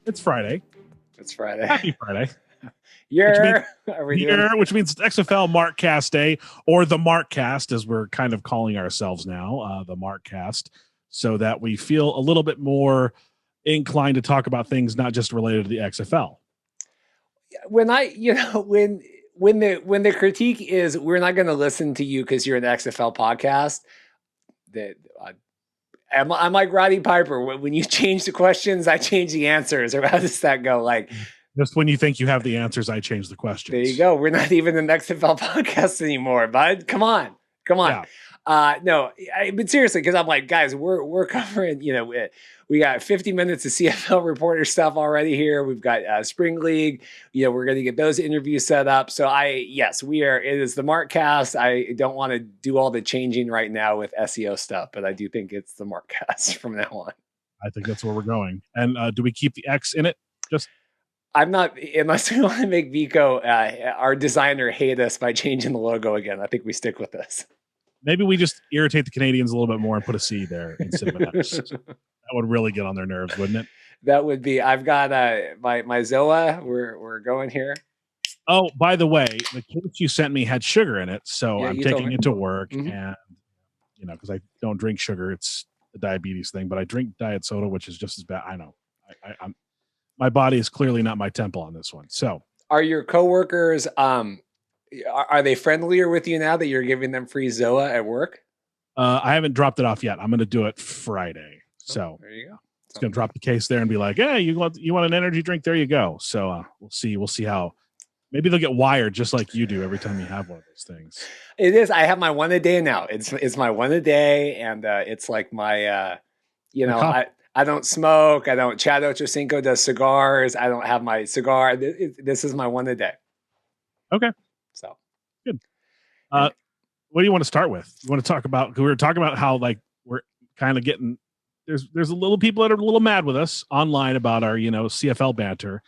It's Friday. It's Friday. Happy Friday. Which means XFL Markcast Day, or the Markcast, as we're kind of calling ourselves now, the Markcast, so that we feel a little bit more inclined to talk about things not just related to the XFL. When the critique is we're not going to listen to you because you're an XFL podcast, that I'm like Roddy Piper. When you change the questions, I change the answers. Or how does that go? Like, just when you think you have the answers, I change the questions. There you go. We're not even an XFL podcast anymore, bud. Come on. Yeah. But seriously, because I'm like, guys, we're covering, we got 50 minutes of CFL reporter stuff already here. We've got Spring League. We're going to get those interviews set up. So it is the Markcast. I don't want to do all the changing right now with SEO stuff, but I do think it's the Markcast from now on. I think that's where we're going. And do we keep the X in it? I'm not, unless we want to make Vico, our designer, hate us by changing the logo again. I think we stick with this. Maybe we just irritate the Canadians a little bit more and put a C there instead of an X. That would really get on their nerves, wouldn't it? That would be. I've got my Zoa. We're going here. Oh, by the way, the cake you sent me had sugar in it, so I'm taking it to work, and because I don't drink sugar, it's a diabetes thing. But I drink diet soda, which is just as bad. I know. I'm my body is clearly not my temple on this one. So, are your coworkers are they friendlier with you now that you're giving them free Zoa at work? I haven't dropped it off yet. I'm going to do it Friday. So there you go. It's going to drop the case there and be like, "Hey, you want an energy drink? There you go." So we'll see how. Maybe they'll get wired just like you do every time you have one of those things. It is. I have my one a day now. It's my one a day, and it's like my I don't smoke. I don't. Chad Ochocinco does cigars. I don't have my cigar. This is my one a day. Okay. So good. What do you want to start with? You want to talk about? We were talking about how we're kind of getting there's a little people that are a little mad with us online about our CFL banter.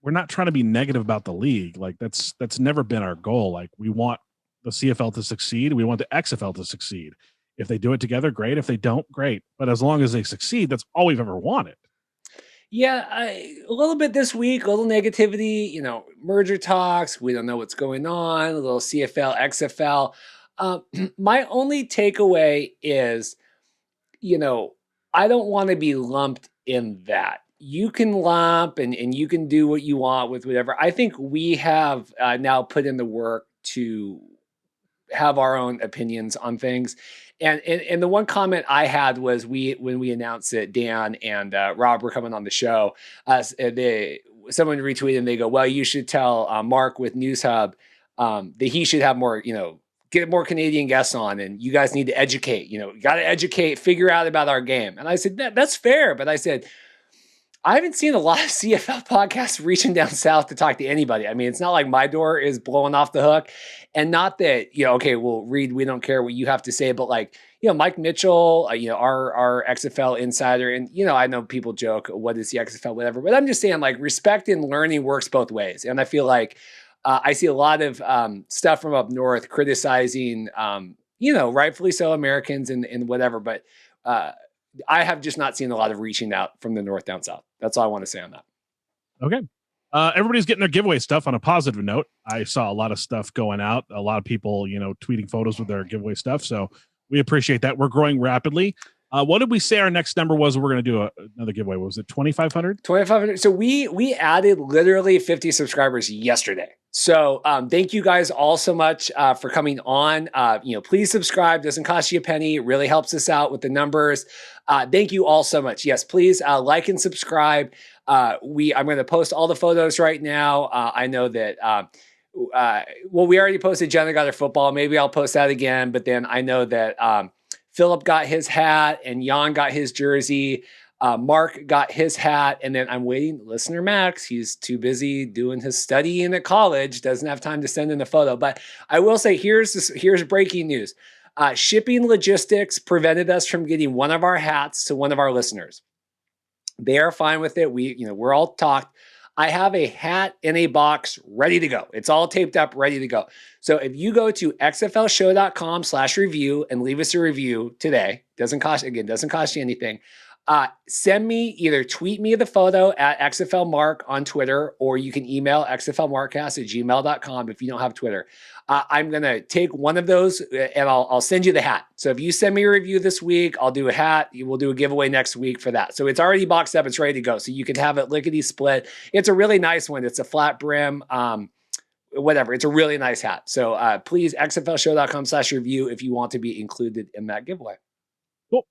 We're not trying to be negative about the league. That's never been our goal. We want the CFL to succeed. We want the XFL to succeed. If they do it together, great. If they don't, great. But as long as they succeed, that's all we've ever wanted. Yeah, a little bit this week, a little negativity, merger talks. We don't know what's going on, a little CFL, XFL. My only takeaway is, I don't want to be lumped in that. You can lump and you can do what you want with whatever. I think we have now put in the work to have our own opinions on things. And the one comment I had was when we announced that Dan and Rob were coming on the show, someone retweeted and they go, well, you should tell Mark with News Hub that he should have more, get more Canadian guests on, and you guys need to educate, you got to educate, figure out about our game. And I said, that's fair. But I said, I haven't seen a lot of CFL podcasts reaching down south to talk to anybody. I mean, it's not like my door is blowing off the hook, and not that, okay, well, Reid, we don't care what you have to say, but Mike Mitchell, our XFL insider, and, I know people joke, what is the XFL, whatever, but I'm just saying respect and learning works both ways. And I feel like I see a lot of stuff from up north criticizing, rightfully so, Americans and whatever, but I have just not seen a lot of reaching out from the north down south. That's all I want to say on that. Okay. Everybody's getting their giveaway stuff. On a positive note, I saw a lot of stuff going out, a lot of people, tweeting photos with their giveaway stuff. So we appreciate that. We're growing rapidly. What did we say our next number was? We're going to do another giveaway. What was it? 2,500? 2,500. So we added literally 50 subscribers yesterday. So thank you guys all so much for coming on. Please subscribe. Doesn't cost you a penny. It really helps us out with the numbers. Thank you all so much. Yes, please like and subscribe. I'm going to post all the photos right now. I know that, we already posted Jenna got her football. Maybe I'll post that again. But then I know that Philip got his hat and Jan got his jersey. Mark got his hat, and then I'm waiting. Listener Max, he's too busy doing his studying at college, doesn't have time to send in a photo. But I will say, here's breaking news. Shipping logistics prevented us from getting one of our hats to one of our listeners. They are fine with it. We're all talked. I have a hat in a box ready to go. It's all taped up, ready to go. So if you go to xflshow.com/review and leave us a review today, doesn't cost you anything. Send me, either tweet me the photo at XFL Mark on Twitter, or you can email xflmarkcast@gmail.com if you don't have Twitter. I'm going to take one of those and I'll send you the hat. So if you send me a review this week, I'll do a hat. We'll do a giveaway next week for that. So it's already boxed up. It's ready to go. So you can have it lickety split. It's a really nice one. It's a flat brim, whatever. It's a really nice hat. So please, xflshow.com/review if you want to be included in that giveaway. Cool.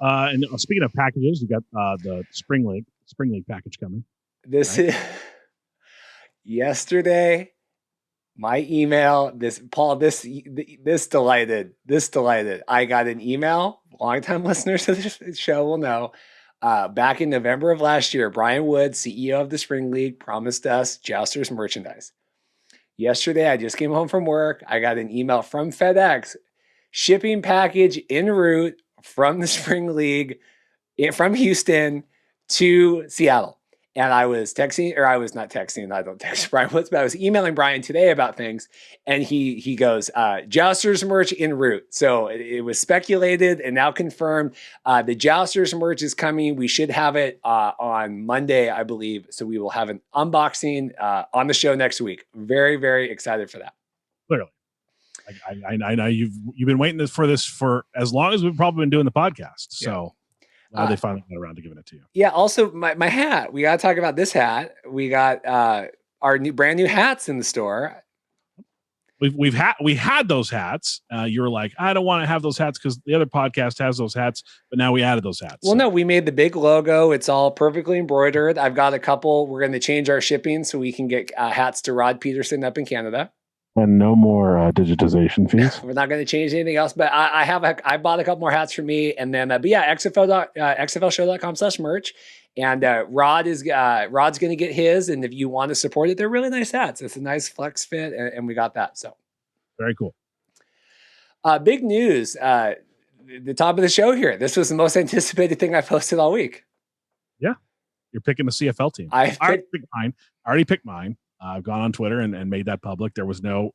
And speaking of packages, we got the Spring League package coming. This is yesterday. My email, this delighted. I got an email. Longtime listeners to this show will know. Back in November of last year, Brian Wood, CEO of the Spring League, promised us Jousters merchandise. Yesterday, I just came home from work. I got an email from FedEx, shipping package en route from the Spring League from Houston to Seattle. And I was texting, or I was not texting. I don't text Brian Woods, but I was emailing Brian today about things. And he goes, Jousters merch en route. So it was speculated and now confirmed. The Jousters merch is coming. We should have it on Monday, I believe. So we will have an unboxing on the show next week. Very, very excited for that. Clearly. I know you've been waiting for this for as long as we've probably been doing the podcast. So they finally got around to giving it to you. Yeah. Also, my hat. We got to talk about this hat. We got our brand new hats in the store. We had those hats. You were like, I don't want to have those hats because the other podcast has those hats, but now we added those hats. Well, no, we made the big logo. It's all perfectly embroidered. I've got a couple. We're going to change our shipping so we can get hats to Rod Peterson up in Canada. And no more digitization fees. We're not going to change anything else, but I bought a couple more hats for me, and then xflshow.com/merch, and Rod's going to get his, and if you want to support it, they're really nice hats. It's a nice flex fit, and we got that. So very cool. Big news. The top of the show here. This was the most anticipated thing I posted all week. Yeah, you're picking the CFL team. I already picked mine. I've gone on Twitter and made that public. There was no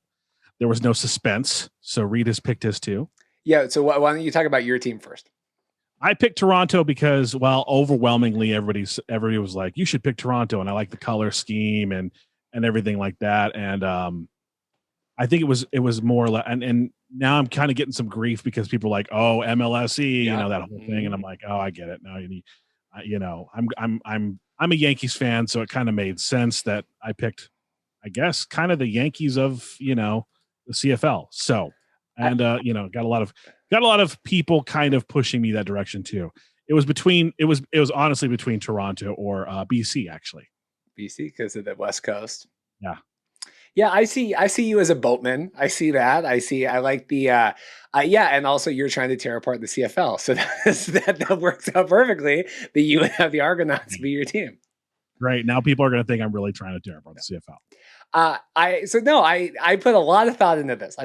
suspense. So Reid has picked his too. Yeah. So why don't you talk about your team first? I picked Toronto because, well, overwhelmingly everybody was like, you should pick Toronto. And I like the color scheme and everything like that. And I think it was more like, and now I'm kind of getting some grief because people are like, oh, MLSE, that whole thing. And I'm like, oh, I get it now. I'm a Yankees fan, so it kind of made sense that I picked, I guess, kind of the Yankees of the CFL. So, and got a lot of people kind of pushing me that direction too. It was honestly between Toronto or BC actually. BC because of the West Coast. Yeah. Yeah, I see you as a boatman. I see that. I like the and also you're trying to tear apart the CFL. So that works out perfectly that you would have the Argonauts be your team. Right. Now people are going to think I'm really trying to tear apart the CFL. I put a lot of thought into this.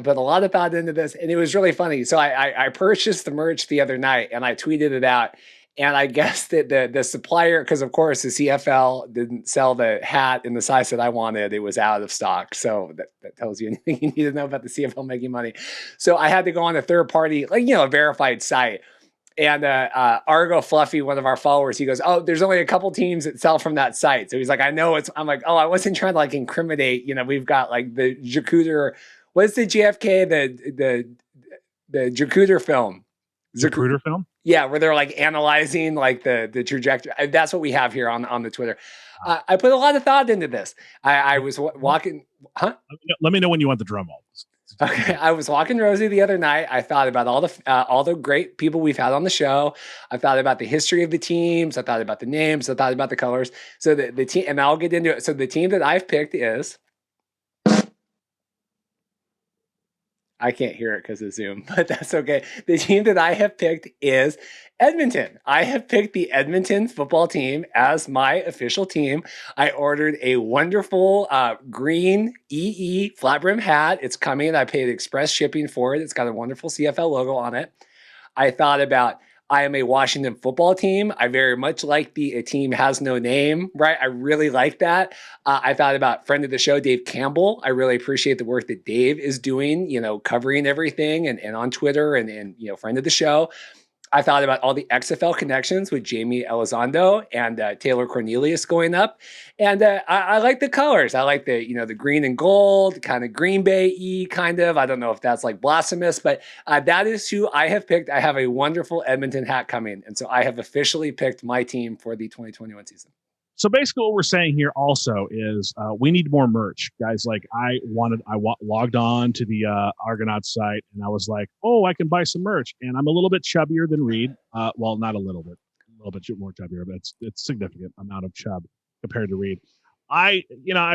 And it was really funny. So I purchased the merch the other night and I tweeted it out. And I guess that the supplier, because of course the CFL didn't sell the hat in the size that I wanted, it was out of stock. So that tells you anything you need to know about the CFL making money. So I had to go on a third party, a verified site. And Argo Fluffy, one of our followers, he goes, "Oh, there's only a couple teams that sell from that site." So he's like, "I know it's." I'm like, "Oh, I wasn't trying to incriminate. We've got the Jacuder. What's the JFK the Jacuder film? Jacuder film? Yeah, where they're analyzing the trajectory. That's what we have here on the Twitter. I put a lot of thought into this. I was walking. Huh? Let me know when you want the drum roll. Okay, I was walking Rosie the other night. I thought about all the great people we've had on the show. I thought about the history of the teams. I thought about the names. I thought about the colors. So the team, and I'll get into it. So the team that I've picked is. I can't hear it because of Zoom, but that's okay. The team that I have picked is Edmonton. I have picked the Edmonton football team as my official team. I ordered a wonderful green EE flat brim hat. It's coming. I paid express shipping for it. It's got a wonderful CFL logo on it. I thought about I am a Washington football team. I very much like a team has no name, right? I really like that. I thought about friend of the show, Dave Campbell. I really appreciate the work that Dave is doing, covering everything and on Twitter and friend of the show. I thought about all the XFL connections with Jamie Elizondo and Taylor Cornelius going up. And I like the colors. I like the green and gold, kind of Green Bay-y kind of. I don't know if that's like blasphemous, but that is who I have picked. I have a wonderful Edmonton hat coming. And so I have officially picked my team for the 2021 season. So basically what we're saying here also is we need more merch, guys. Like I logged on to the Argonaut site and I was like, oh, I can buy some merch. And I'm a little bit chubbier than Reid. Well, not a little bit more chubbier, but it's significant amount of chub compared to Reid. I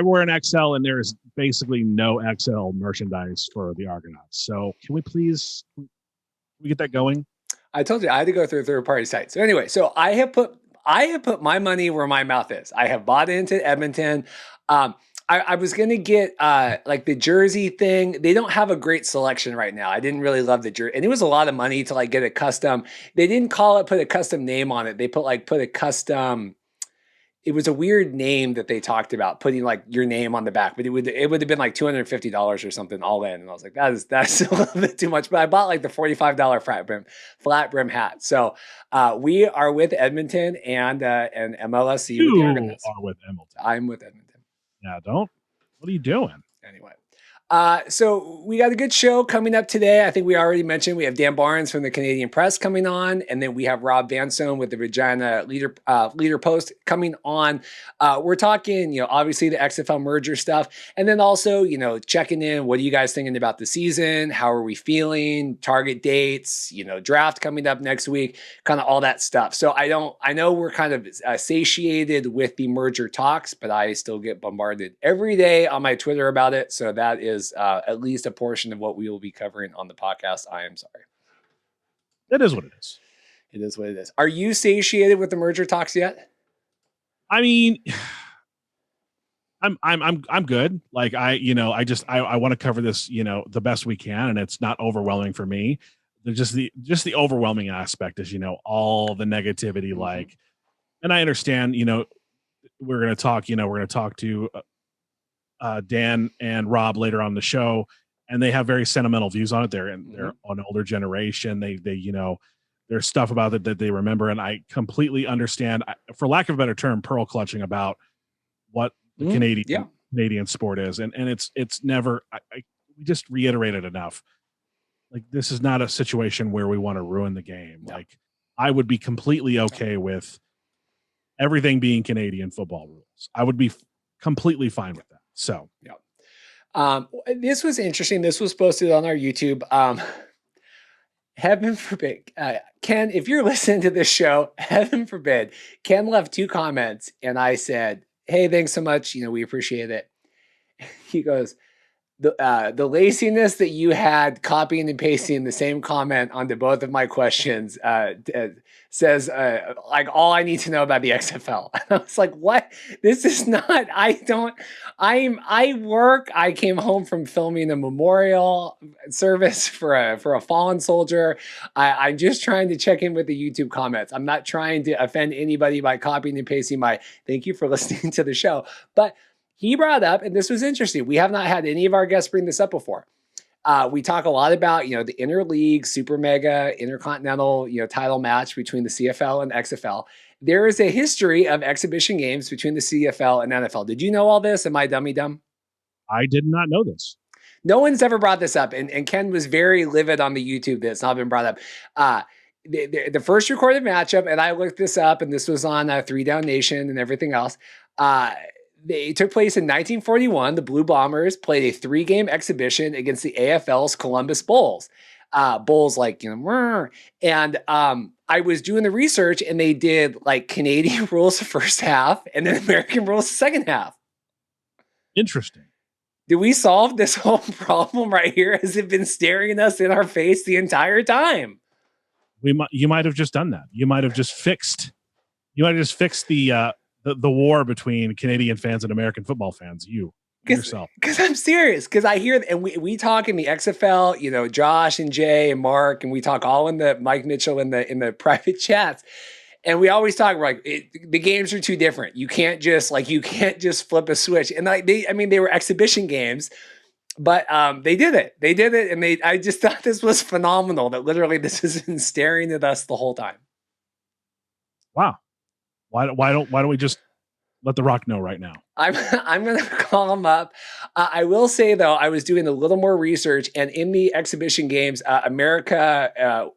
wear an XL and there is basically no XL merchandise for the Argonauts. So can we get that going? I told you I had to go through a third-party site. So anyway, so I have put my money where my mouth is. I have bought into Edmonton. I was going to get like the jersey thing. They don't have a great selection right now. I didn't really love the jersey. And it was a lot of money to like get a custom. They didn't put a custom name on it. They put a custom. It was a weird name that they talked about, putting like your name on the back, but it would have been like $250 or something all in. And I was like, that's a little bit too much. But I bought like the $45 flat brim hat. So we are with Edmonton and MLSC. You are with Edmonton. I'm with Edmonton. Yeah, what are you doing? Anyway. So we got a good show coming up today. I think we already mentioned we have Dan Barnes from the Canadian Press coming on, and then we have Rob Vanstone with the Regina Leader Post coming on. We're talking, obviously the XFL merger stuff, and then also, checking in. What are you guys thinking about the season? How are we feeling? Target dates, draft coming up next week, kind of all that stuff. So I know we're kind of satiated with the merger talks, but I still get bombarded every day on my Twitter about it. So that is at least a portion of what we will be covering on the podcast. I am sorry. It is what it is. It is what it is. Are you satiated with the merger talks yet? I mean, I'm good. Like I want to cover this, the best we can, and it's not overwhelming for me. Just the overwhelming aspect is, all the negativity, like, and I understand, we're going to talk to Dan and Rob later on the show, and they have very sentimental views on it. They're an older generation. They there's stuff about it that they remember, and I completely understand, for lack of a better term, pearl clutching about what the Canadian sport is, and it's never. We just reiterated enough. Like, this is not a situation where we want to ruin the game. Yeah. Like, I would be completely okay with everything being Canadian football rules. I would be completely fine with that. So, this was interesting. This was posted on our YouTube. Heaven forbid, Ken, if you're listening to this show, heaven forbid, Ken left 2 comments and I said, hey, thanks so much. We appreciate it. He goes, the laziness that you had copying and pasting the same comment onto both of my questions says like all I need to know about the XFL. And I was like, what? This is not, I work. I came home from filming a memorial service for a fallen soldier. I'm just trying to check in with the YouTube comments. I'm not trying to offend anybody by copying and pasting my thank you for listening to the show. But he brought up, and this was interesting, we have not had any of our guests bring this up before. We talk a lot about, the interleague, super mega, intercontinental, title match between the CFL and XFL. There is a history of exhibition games between the CFL and NFL. Did you know all this? Am I dummy dumb? I did not know this. No one's ever brought this up. And Ken was very livid on the YouTube that it's not been brought up. The first recorded matchup, and I looked this up, and this was on 3 Down Nation and everything else. It took place in 1941. The Blue Bombers played a 3-game exhibition against the AFL's Columbus Bulls. Bulls and I was doing the research, and they did like Canadian rules the first half and then American rules the second half. Interesting. Did we solve this whole problem right here? Has it been staring us in our face the entire time? You might have just done that. You might have just fixed the war between Canadian fans and American football fans. yourself. Because I'm serious. Because I hear, and we talk in the XFL, Josh and Jay and Mark, and we talk all in the Mike Mitchell in the private chats. And we always talk like the games are too different. You can't just flip a switch. And they were exhibition games, but they did it. They did it, and I just thought this was phenomenal. That literally this has been staring at us the whole time. Wow. Why don't we just let The Rock know right now? I'm going to call him up. I will say, though, I was doing a little more research, and in the exhibition games, America,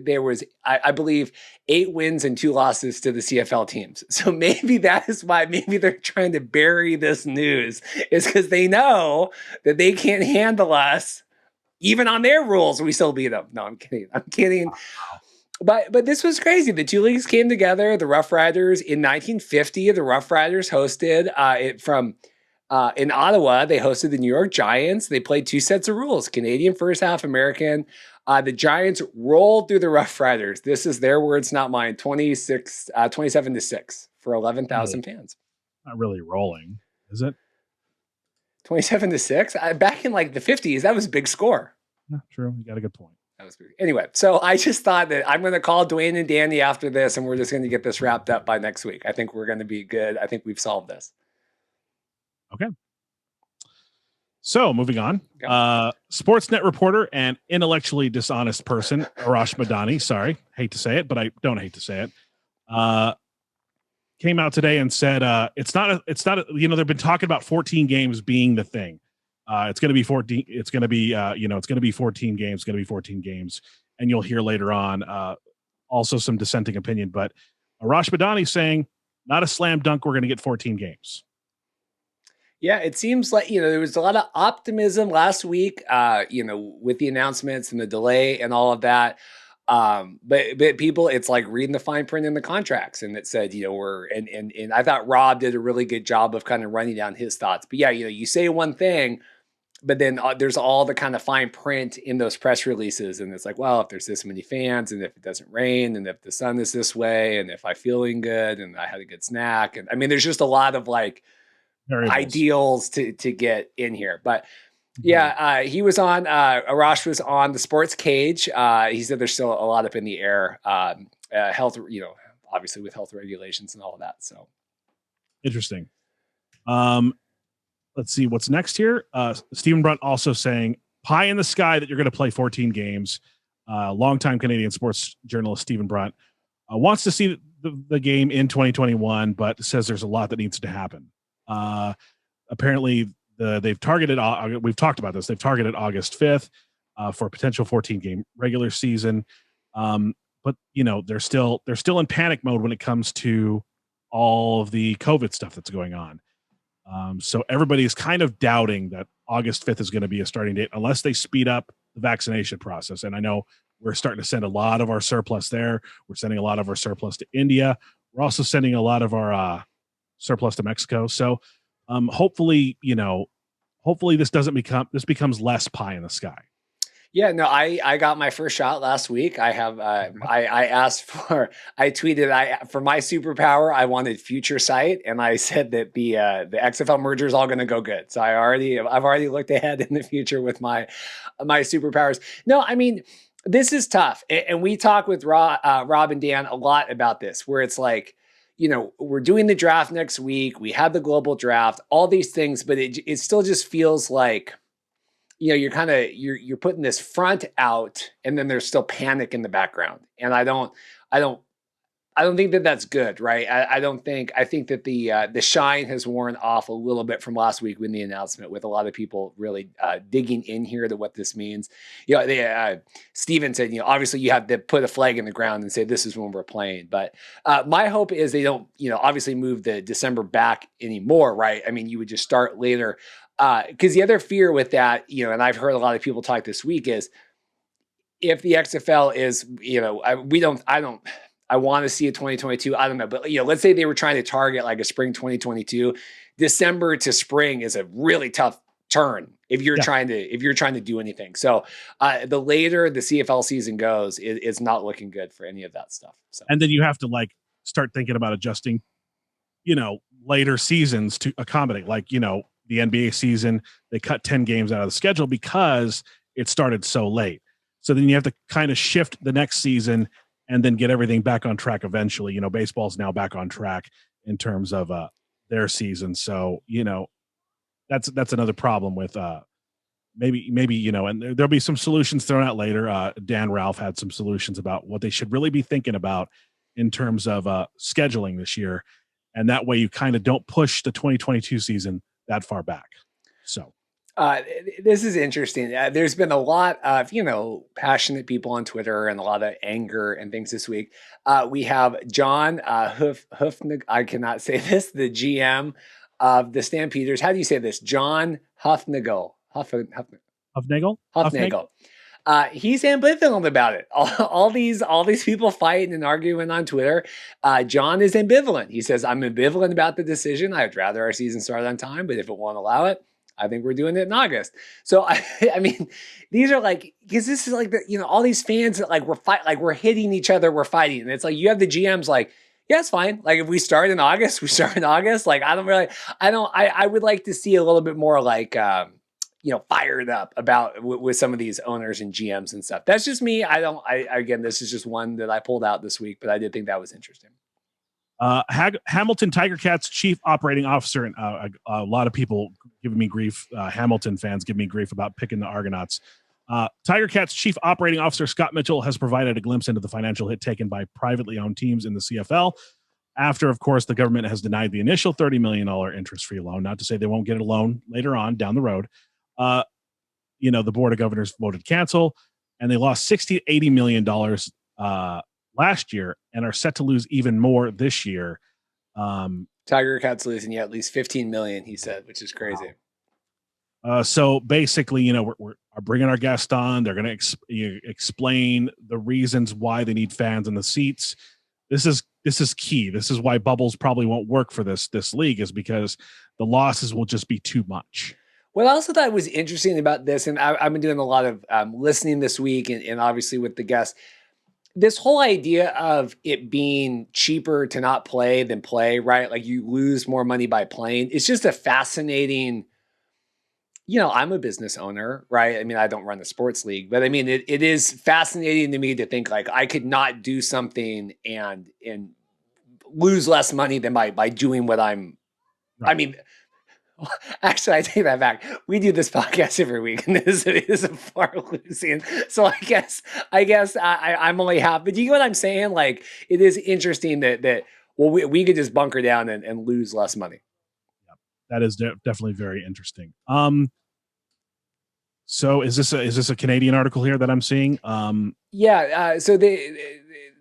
there was, I believe, 8 wins and 2 losses to the CFL teams. So maybe that is why maybe they're trying to bury this news, is because they know that they can't handle us. Even on their rules, we still beat them. No, I'm kidding. Wow. But this was crazy. The 2 leagues came together. The Rough Riders in 1950, the Rough Riders hosted in Ottawa. They hosted the New York Giants. They played 2 sets of rules: Canadian first half, American. The Giants rolled through the Rough Riders. This is their words, not mine. 27-6 for 11,000 fans. Not really rolling, is it? 27-6. Back in like the 50s, that was a big score. Yeah, true. You got a good point. Anyway, so I just thought that I'm going to call Dwayne and Danny after this, and we're just going to get this wrapped up by next week. I think we're going to be good. I think we've solved this. Okay. So moving on, Sportsnet reporter and intellectually dishonest person, Arash Madani, sorry, hate to say it, but I don't hate to say it, came out today and said, it's not, they've been talking about 14 games being the thing. It's going to be 14. It's going to be, it's going to be 14 games. It's going to be 14 games. And you'll hear later on also some dissenting opinion. But Arash Madani saying, not a slam dunk, we're going to get 14 games. Yeah, it seems like, there was a lot of optimism last week, with the announcements and the delay and all of that. But people, it's like reading the fine print in the contracts, and it said, and I thought Rob did a really good job of kind of running down his thoughts. But yeah, you say one thing, but then there's all the kind of fine print in those press releases. And it's like, well, if there's this many fans, and if it doesn't rain, and if the sun is this way, and if I'm feeling good, and I had a good snack. And I mean, there's just a lot of like ideals to get in here. But yeah, he was on, Arash was on the Sports Cage. He said there's still a lot up in the air, health, obviously with health regulations and all of that. So interesting. Let's see what's next here. Stephen Brunt also saying pie in the sky that you're going to play 14 games. Longtime Canadian sports journalist Stephen Brunt wants to see the game in 2021, but says there's a lot that needs to happen. Apparently, they've targeted. We've talked about this. They've targeted August 5th for a potential 14-game regular season. But they're still in panic mode when it comes to all of the COVID stuff that's going on. So everybody's kind of doubting that August 5th is going to be a starting date unless they speed up the vaccination process. And I know we're starting to send a lot of our surplus there. We're sending a lot of our surplus to India. We're also sending a lot of our surplus to Mexico. So hopefully this becomes less pie in the sky. Yeah, no, I got my first shot last week. I have I tweeted for my superpower I wanted future sight, and I said that the XFL merger is all going to go good. So I've already looked ahead in the future with my superpowers. No, I mean, this is tough, and we talk with Rob and Dan a lot about this, where it's like, we're doing the draft next week. We had the global draft, all these things, but it still just feels like, you're putting this front out, and then there's still panic in the background. And I don't think that that's good, right? I think that the shine has worn off a little bit from last week when the announcement, with a lot of people really digging in here to what this means. Steven said, obviously you have to put a flag in the ground and say, this is when we're playing. But my hope is they don't, obviously move the December back anymore, right? I mean, you would just start later. Because the other fear with that, and I've heard a lot of people talk this week, is if the XFL is, I want to see a 2022. I don't know, but let's say they were trying to target like a spring 2022. December to spring is a really tough turn if you're trying to do anything. So the later the CFL season goes, it's not looking good for any of that stuff. So. And then you have to start thinking about adjusting, later seasons to accommodate, the the NBA season, they cut 10 games out of the schedule because it started so late. So then you have to kind of shift the next season and then get everything back on track eventually. Baseball's now back on track in terms of their season. So, that's another problem with maybe, and there'll be some solutions thrown out later. Dan Ralph had some solutions about what they should really be thinking about in terms of scheduling this year. And that way you kind of don't push the 2022 season that far back. So this is interesting. There's been a lot of, passionate people on Twitter and a lot of anger and things this week. We have John I cannot say this, the GM of the Stampeders. How do you say this? John Hufnagel. Hufnagel. He's ambivalent about it. All these people fighting and arguing on Twitter. John is ambivalent. He says, I'm ambivalent about the decision. I'd rather our season start on time, but if it won't allow it, I think we're doing it in August. So I mean, these are like, because this is like all these fans that we're hitting each other, we're fighting, and it's like you have the GMs like, yeah, it's fine. Like if we start in August, we start in August. Like I would like to see a little bit more like fired up about with some of these owners and GMs and stuff. That's just me. Again, this is just one that I pulled out this week, but I did think that was interesting. Hamilton Tiger Cats chief operating officer, and a lot of people giving me grief. Hamilton fans give me grief about picking the Argonauts. Tiger Cats chief operating officer Scott Mitchell has provided a glimpse into the financial hit taken by privately owned teams in the CFL after, of course, the government has denied the initial $30 million interest-free loan. Not to say they won't get a loan later on down the road. The board of governors voted cancel, and they lost $60-80 million last year and are set to lose even more this year. Tiger Cats losing at least $15 million, he said, which is crazy. So basically, we're bringing our guest on. They're going to explain the reasons why they need fans in the seats. This is key. This is why bubbles probably won't work for this league, is because the losses will just be too much. What I also thought was interesting about this, and I've been doing a lot of listening this week, and obviously with the guests, this whole idea of it being cheaper to not play than play, right? Like you lose more money by playing. It's just a fascinating, I'm a business owner, right? I mean, I don't run a sports league, but I mean, it is fascinating to me to think like I could not do something and lose less money than by doing what I'm, right. I mean, actually, I take that back. We do this podcast every week, and this is a far losing. So I guess I'm only half. But do you get what I'm saying? Like, it is interesting that we could just bunker down and lose less money. Yeah, that is definitely very interesting. So is this a Canadian article here that I'm seeing? Yeah. So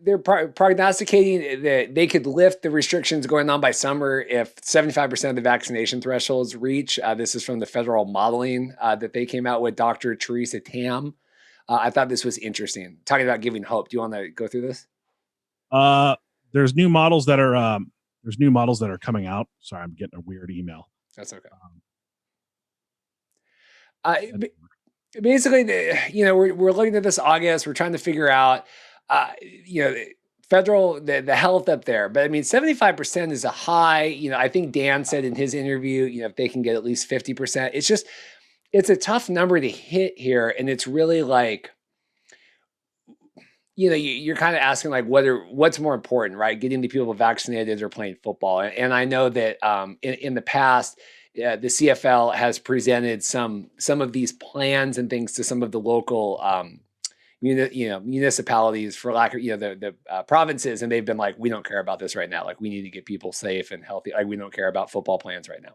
they're prognosticating that they could lift the restrictions going on by summer if 75% of the vaccination thresholds reach. This is from the federal modeling that they came out with, Dr. Teresa Tam. I thought this was interesting, talking about giving hope. Do you want to go through this? There's new models that are coming out. Sorry, I'm getting a weird email. That's okay. Basically, we're looking at this August. We're trying to figure out, federal, the health up there. But I mean, 75% is a high. I think Dan said in his interview, if they can get at least 50%, it's a tough number to hit here. And it's really like, you're kind of asking like what's more important, right? Getting the people vaccinated or playing football. And I know that in the past, the CFL has presented some of these plans and things to some of the local municipalities, for lack of the provinces, and they've been like, we don't care about this right now. Like, we need to get people safe and healthy. Like, we don't care about football plans right now.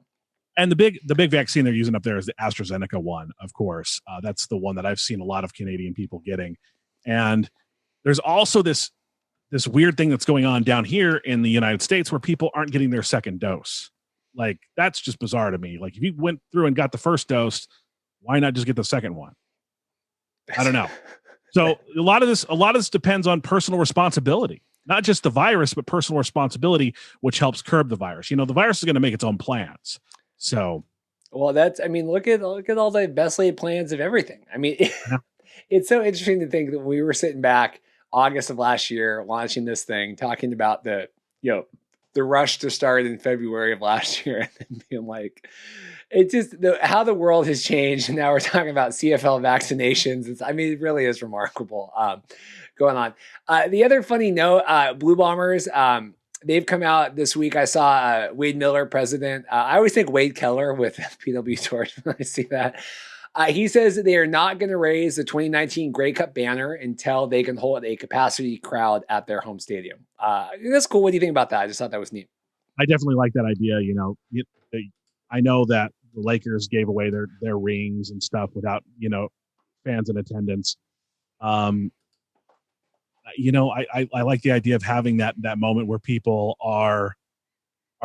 And the big vaccine they're using up there is the AstraZeneca one, of course. That's the one that I've seen a lot of Canadian people getting. And there's also this weird thing that's going on down here in the United States where people aren't getting their second dose. Like, that's just bizarre to me. Like, if you went through and got the first dose, why not just get the second one? I don't know. So a lot of this depends on personal responsibility, not just the virus, but personal responsibility, which helps curb the virus. The virus is going to make its own plans. So, well, look at all the best laid plans of everything. I mean, it's so interesting to think that we were sitting back August of last year, launching this thing, talking about the rush to start in February of last year, and then being like, It's just how the world has changed. And now we're talking about CFL vaccinations. It really is remarkable going on. The other funny note, Blue Bombers, they've come out this week. I saw Wade Miller, president. I always think Wade Keller with PW Torch when I see that. He says that they are not going to raise the 2019 Grey Cup banner until they can hold a capacity crowd at their home stadium. That's cool. What do you think about that? I just thought that was neat. I definitely like that idea. I know that the Lakers gave away their rings and stuff without, fans in attendance. I like the idea of having that moment where people are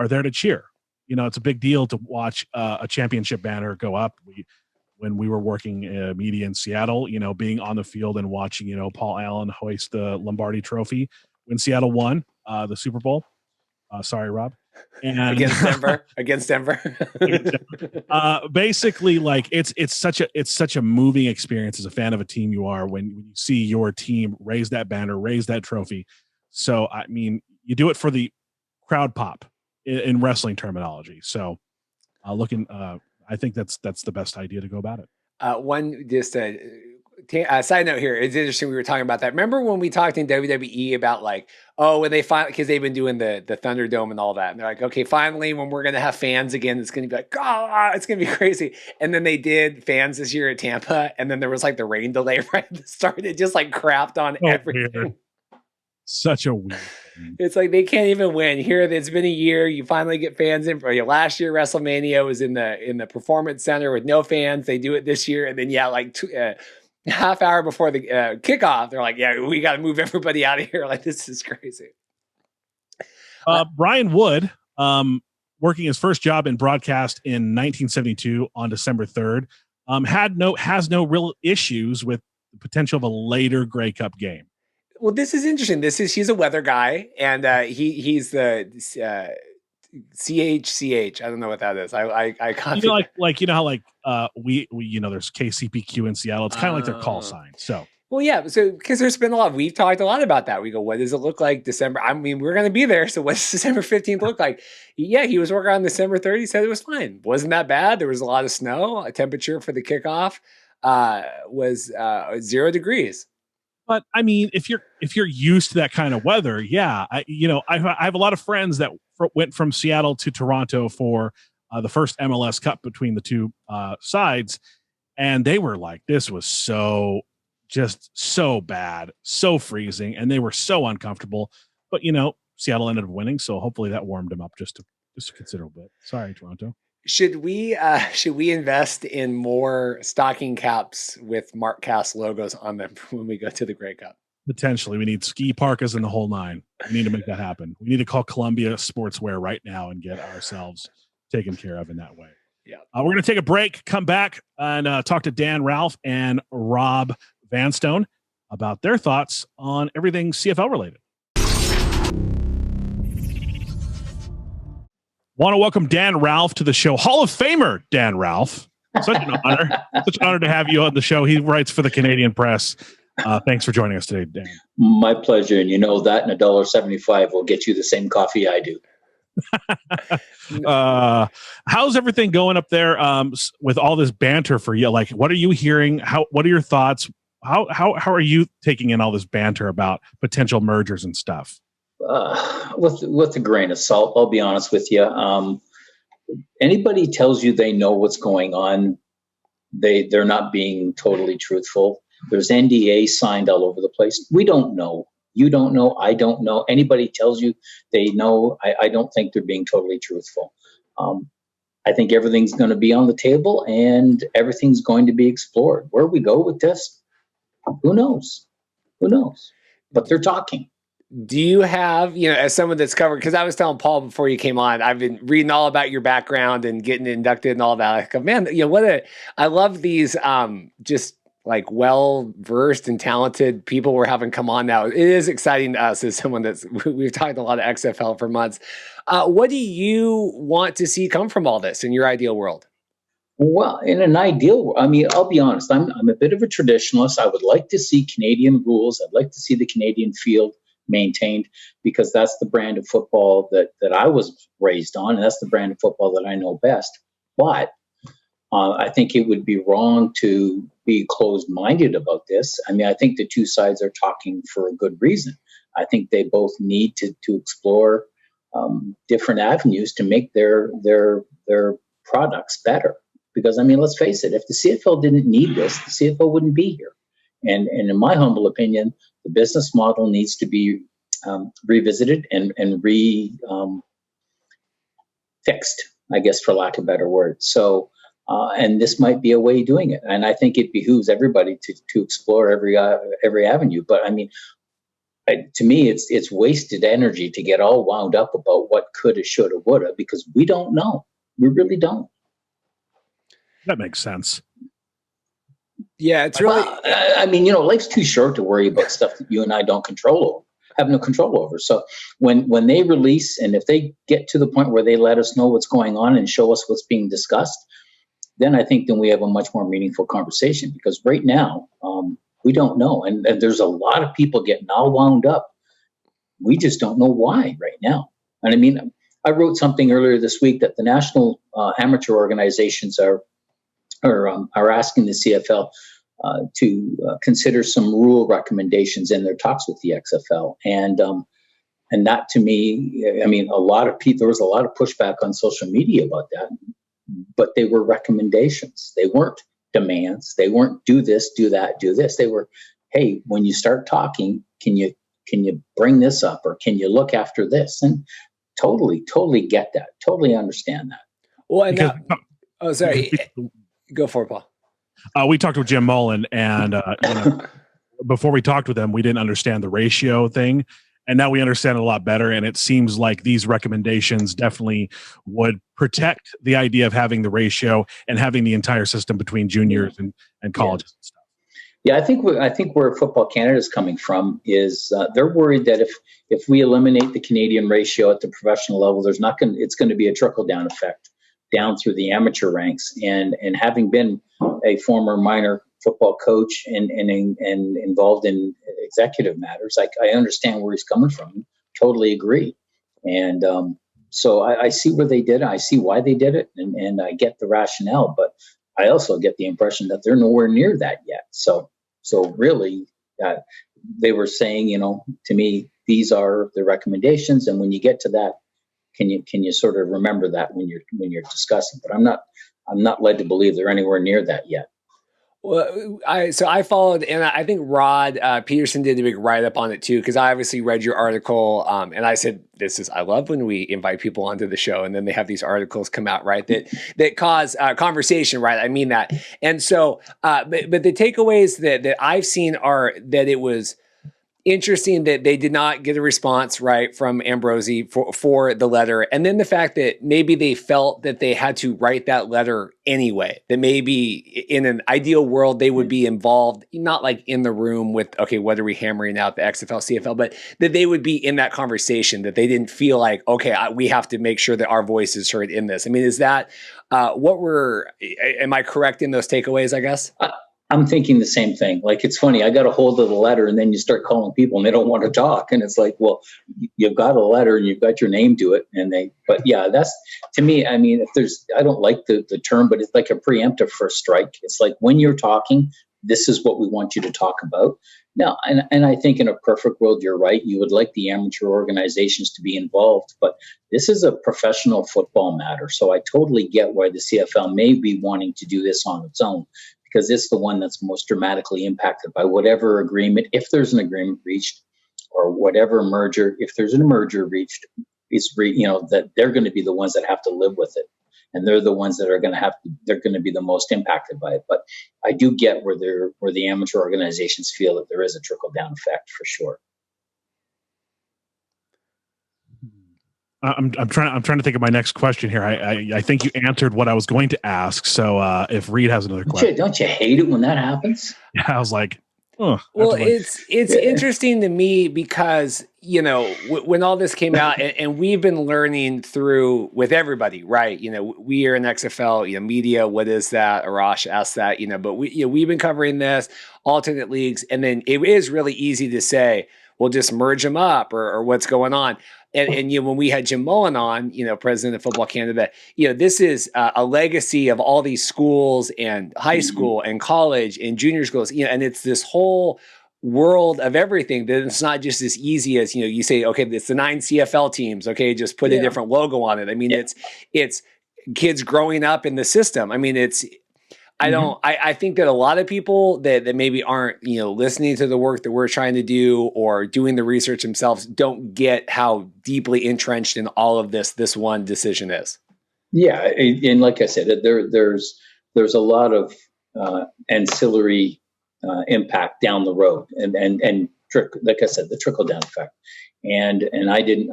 there to cheer. It's a big deal to watch a championship banner go up. When we were working media in Seattle, being on the field and watching, Paul Allen hoist the Lombardi Trophy when Seattle won the Super Bowl. Sorry, Rob. And against Denver. Basically, like it's such a moving experience as a fan of a team you are when you see your team raise that banner, raise that trophy. So you do it for the crowd pop in wrestling terminology. So I think that's the best idea to go about it. Side note here, it's interesting we were talking about that. Remember when we talked in WWE about when they finally, because they've been doing the Thunderdome and all that, and they're like, okay, finally when we're going to have fans again, it's going to be like, it's going to be crazy. And then they did fans this year at Tampa, and then there was the rain delay right at the start. It just crapped on everything. Weird. Such a weird thing. It's like they can't even win. Here, it's been a year. You finally get fans in. Last year, WrestleMania was in the Performance Center with no fans. They do it this year, and then half hour before the kickoff, they're like, yeah, we got to move everybody out of here. This is crazy. Brian Wood, working his first job in broadcast in 1972 on December 3rd, has no real issues with the potential of a later Grey Cup game. Well, this is interesting. He's a weather guy, and he's the CHCH. I don't know what that is. I can't. How we there's KCPQ in Seattle. It's kind of like their call sign. So. Well, yeah. So because there's been we've talked a lot about that. We go, what does it look like December? We're going to be there. So what does December 15th look like? Yeah, he was working on December 30th. He said it was fine. Wasn't that bad. There was a lot of snow. A temperature for the kickoff was 0 degrees. But if you're used to that kind of weather, yeah, I have a lot of friends that went from Seattle to Toronto for the first MLS Cup between the two sides, and they were like, "This was so bad, so freezing," and they were so uncomfortable. But Seattle ended up winning, so hopefully that warmed them up just a considerable bit. Sorry, Toronto. Should we invest in more stocking caps with Markcast logos on them when we go to the Grey Cup? Potentially. We need ski parkas and the whole nine. We need to make that happen. We need to call Columbia Sportswear right now and get ourselves taken care of in that way. Yeah. We're going to take a break, come back, and talk to Dan, Ralph, and Rob Vanstone about their thoughts on everything CFL related. Want to welcome Dan Ralph to the show. Hall of Famer Dan Ralph. Such an honor. Such an honor to have you on the show. He writes for the Canadian Press. Thanks for joining us today, Dan. My pleasure. And that and $1.75 will get you the same coffee I do. How's everything going up there with all this banter for you? What are you hearing? What are your thoughts? How are you taking in all this banter about potential mergers and stuff? With a grain of salt, I'll be honest with you. Anybody tells you they know what's going on, they're not being totally truthful. There's NDA signed all over the place. We don't know. You don't know. I don't know. Anybody tells you they know, I don't think they're being totally truthful. I think everything's going to be on the table and everything's going to be explored. Where we go with this, who knows? But they're talking. Do you have, as someone that's covered, because I was telling Paul before you came on, I've been reading all about your background and getting inducted and all that. I go, man, I love these just well-versed and talented people we're having come on now. It is exciting to us as someone we've talked a lot of XFL for months. What do you want to see come from all this in your ideal world? Well, in an ideal, I'll be honest, I'm a bit of a traditionalist. I would like to see Canadian rules. I'd like to see the Canadian field maintained because that's the brand of football that I was raised on, and that's the brand of football that I know best. But I think it would be wrong to be closed-minded about this. I mean, I think the two sides are talking for a good reason. I think they both need to explore different avenues to make their products better. Because, I mean, let's face it, if the CFL didn't need this, the CFL wouldn't be here. And in my humble opinion, the business model needs to be revisited and fixed, I guess, for lack of a better word. So, and this might be a way of doing it. And I think it behooves everybody to explore every avenue. But I mean, to me, it's wasted energy to get all wound up about what coulda, shoulda, woulda, because we don't know. We really don't. That makes sense. Yeah, it's really. I mean, life's too short to worry about stuff that you and I have no control over. So when they release, and if they get to the point where they let us know what's going on and show us what's being discussed, then I think we have a much more meaningful conversation. Because right now, we don't know, and there's a lot of people getting all wound up. We just don't know why right now. And I mean, I wrote something earlier this week that the national amateur organizations are asking the CFL to consider some rule recommendations in their talks with the XFL, and that, to me, I mean, there was a lot of pushback on social media about that, but they were recommendations. They weren't demands. They weren't do this, do that, do this. They were, hey, when you start talking, can you bring this up, or can you look after this? And totally get that. Totally understand that. Well, and sorry. Go for it, Paul. We talked with Jim Mullen, and before we talked with him, we didn't understand the ratio thing, and now we understand it a lot better. And it seems like these recommendations definitely would protect the idea of having the ratio and having the entire system between juniors and colleges and stuff. Yeah, I think where Football Canada is coming from is they're worried that if we eliminate the Canadian ratio at the professional level, it's going to be a trickle down effect down through the amateur ranks. And having been a former minor football coach and involved in executive matters, I understand where he's coming from. Totally agree. And so I see where they did it. I see why they did it, and I get the rationale. But I also get the impression that they're nowhere near that yet. So really, they were saying, to me, these are the recommendations, and when you get to that, can you sort of remember that when you're discussing? But I'm not led to believe they're anywhere near that yet. Well, I followed, and I think Rod Peterson did a big write-up on it too, because I obviously read your article, and I said, I love when we invite people onto the show, and then they have these articles come out, right, that cause conversation, right? I mean that. And so, but the takeaways that I've seen are that it was interesting that they did not get a response, right, from Ambrosi for the letter. And then the fact that maybe they felt that they had to write that letter anyway, that maybe in an ideal world, they would be involved, not like in the room with, okay, what are we hammering out, the XFL-CFL, but that they would be in that conversation, that they didn't feel like, okay, we have to make sure that our voice is heard in this. I mean, is that am I correct in those takeaways, I guess? I'm thinking the same thing. Like, it's funny. I got a hold of the letter, and then you start calling people and they don't want to talk. And it's like, well, you've got a letter and you've got your name to it. But yeah, that's, to me, I mean, I don't like the term, but it's like a preemptive first strike. It's like, when you're talking, this is what we want you to talk about. Now, and I think in a perfect world, you're right. You would like the amateur organizations to be involved, but this is a professional football matter. So I totally get why the CFL may be wanting to do this on its own, because it's the one that's most dramatically impacted by whatever agreement, if there's an agreement reached, or whatever merger, if there's a merger reached, that they're going to be the ones that have to live with it. And they're the ones that they're going to be the most impacted by it. But I do get where the amateur organizations feel that there is a trickle down effect for sure. I'm trying to think of my next question here. I think you answered what I was going to ask. So if Reid has another question, don't you hate it when that happens? Yeah, I was like, oh. Well, it's interesting to me because when all this came out, and we've been learning with everybody, right? We are in XFL, media. What is that? Arash asked that, but we've been covering this alternate leagues, and then it is really easy to say, well, just merge them up or what's going on. And when we had Jim Mullen on, president of Football Canada, this is a legacy of all these schools and high school and college and junior schools, and it's this whole world of everything that it's not just as easy as, you say, okay, it's the 9 CFL teams. Okay. Just put a different logo on it. I mean, it's kids growing up in the system. I mean, I think that a lot of people that maybe aren't, listening to the work that we're trying to do or doing the research themselves don't get how deeply entrenched in all of this one decision is. Yeah. And like I said, there's a lot of ancillary impact down the road and like I said, the trickle down effect. And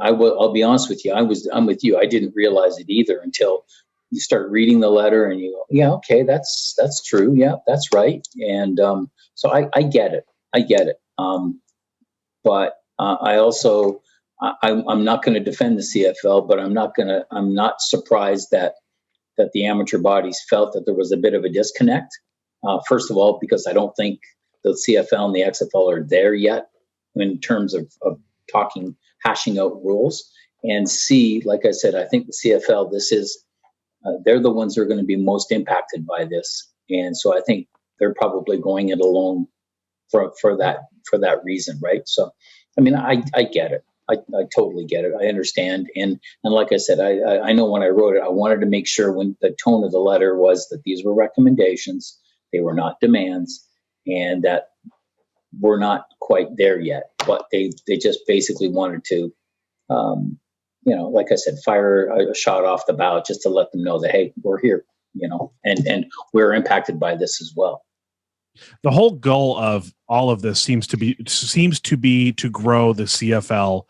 I'll be honest with you. I'm with you. I didn't realize it either until you start reading the letter and you go, yeah, okay, that's true. Yeah, that's right. And so I get it. But I also, I'm not going to defend the CFL, but I'm not surprised that the amateur bodies felt that there was a bit of a disconnect. First of all, because I don't think the CFL and the XFL are there yet in terms of hashing out rules. And C, like I said, I think the CFL, they're the ones that are going to be most impacted by this. And so I think they're probably going it alone for that reason, right? So, I mean, I get it. I totally get it. I understand. And like I said, I know when I wrote it, I wanted to make sure when the tone of the letter was that these were recommendations, they were not demands, and that we're not quite there yet. But they just basically wanted to, like I said, fire a shot off the bow just to let them know that, hey, we're here, and we're impacted by this as well. The whole goal of all of this seems to be to grow the CFL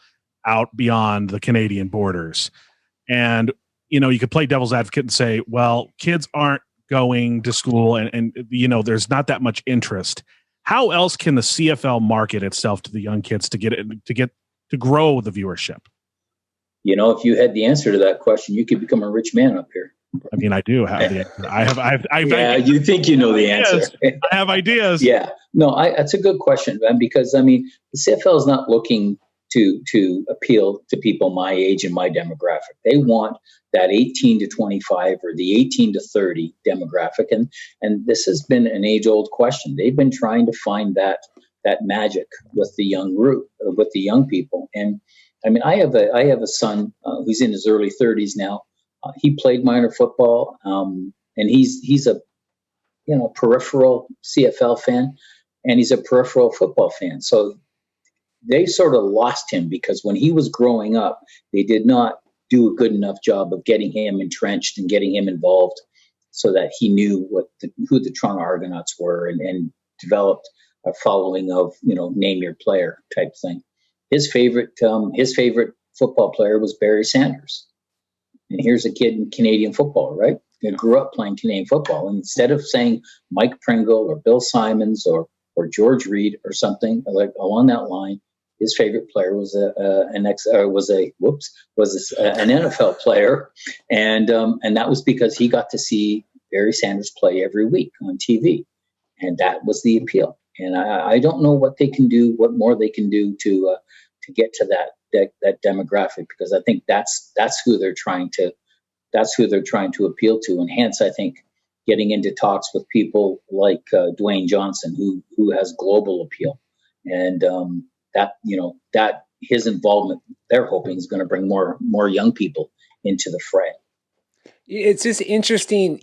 out beyond the Canadian borders. And, you could play devil's advocate and say, well, kids aren't going to school and there's not that much interest. How else can the CFL market itself to the young kids to grow the viewership? If you had the answer to that question, you could become a rich man up here. I mean, I do have the answer. Yeah, you think you know the answer. I have ideas. Yeah. No, that's a good question, man, because, I mean, the CFL is not looking to appeal to people my age and my demographic. They want that 18 to 25 or the 18 to 30 demographic. And this has been an age-old question. They've been trying to find that magic with the young group, with the young people. And I mean, I have a son who's in his early 30s now. He played minor football, and he's a peripheral CFL fan, and he's a peripheral football fan. So they sort of lost him because when he was growing up, they did not do a good enough job of getting him entrenched and getting him involved, so that he knew who the Toronto Argonauts were and developed a following of name your player type thing. His favorite football player was Barry Sanders. And here's a kid in Canadian football, right? He grew up playing Canadian football. And instead of saying Mike Pringle or Bill Simons or George Reid or something like along that line, his favorite player was an NFL player, and that was because he got to see Barry Sanders play every week on TV, and that was the appeal. And I don't know what they can do, what more they can do to get to that demographic, because I think that's who they're trying to appeal to. And hence, I think getting into talks with people like Dwayne Johnson, who has global appeal, and that his involvement, they're hoping, is going to bring more young people into the fray. It's just interesting.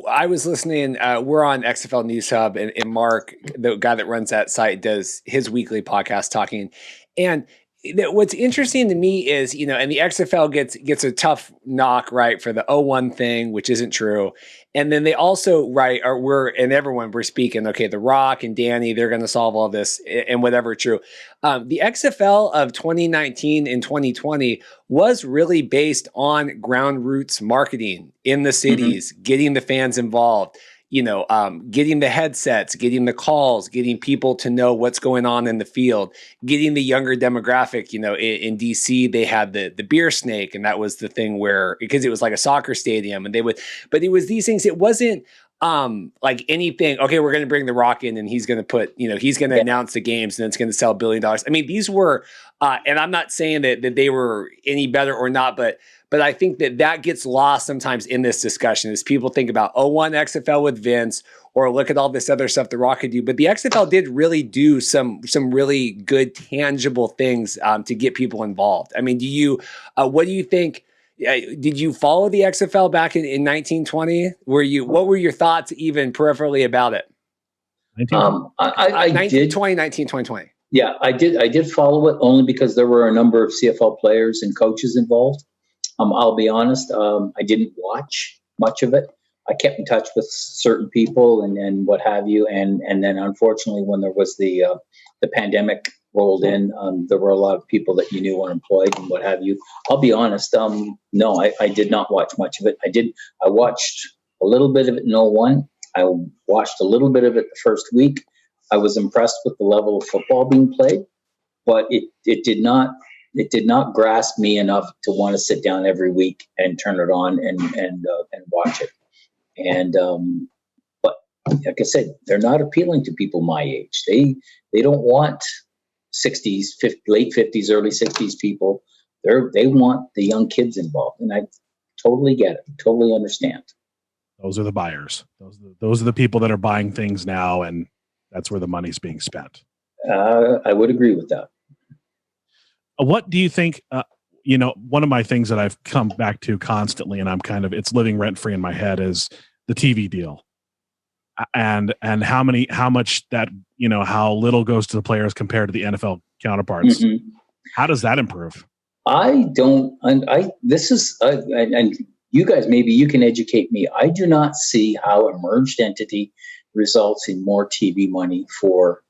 I was listening, we're on XFL News Hub, and Mark, the guy that runs that site, does his weekly podcast talking. And what's interesting to me is, and the XFL gets a tough knock, right, for the 01 thing, which isn't true. And then they also, right, we're speaking, okay, The Rock and Danny, they're going to solve all this and whatever, true. The XFL of 2019 and 2020 was really based on ground roots marketing in the cities, getting the fans involved, getting the headsets, getting the calls, getting people to know what's going on in the field, getting the younger demographic. In DC, they had the beer snake, and that was the thing because it was like a soccer stadium, and but it was these things. It wasn't like anything, okay, we're going to bring The Rock in and he's going to put, he's going to announce the games and it's going to sell $1 billion. I mean, these were, and I'm not saying that they were any better or not, but I think that gets lost sometimes in this discussion as people think about 01 XFL with Vince, or look at all this other stuff The Rock could do. But the XFL did really do some really good, tangible things to get people involved. I mean, what do you think? Did you follow the XFL back in 1920? What were your thoughts even peripherally about it? I did 1920. Yeah, I did follow it only because there were a number of CFL players and coaches involved. I'll be honest, I didn't watch much of it. I kept in touch with certain people and what have you, and then unfortunately when there was the pandemic rolled in, there were a lot of people that you knew were employed and what have you. I'll be honest, no, I did not watch much of it. I watched a little bit of it in 01. I watched a little bit of it the first week. I was impressed with the level of football being played, but it did not grasp me enough to want to sit down every week and turn it on and watch it. And but like I said, they're not appealing to people my age. They don't want 60s, late 50s, early 60s people. They want the young kids involved, and I totally get it. Totally understand. Those are the buyers. Those are the people that are buying things now, and that's where the money's being spent. I would agree with that. What do you think? One of my things that I've come back to constantly, and it's living rent free in my head, is the TV deal, and how much that how little goes to the players compared to the NFL counterparts. Mm-hmm. How does that improve? This is and you guys, maybe you can educate me. I do not see how a merged entity results in more TV money for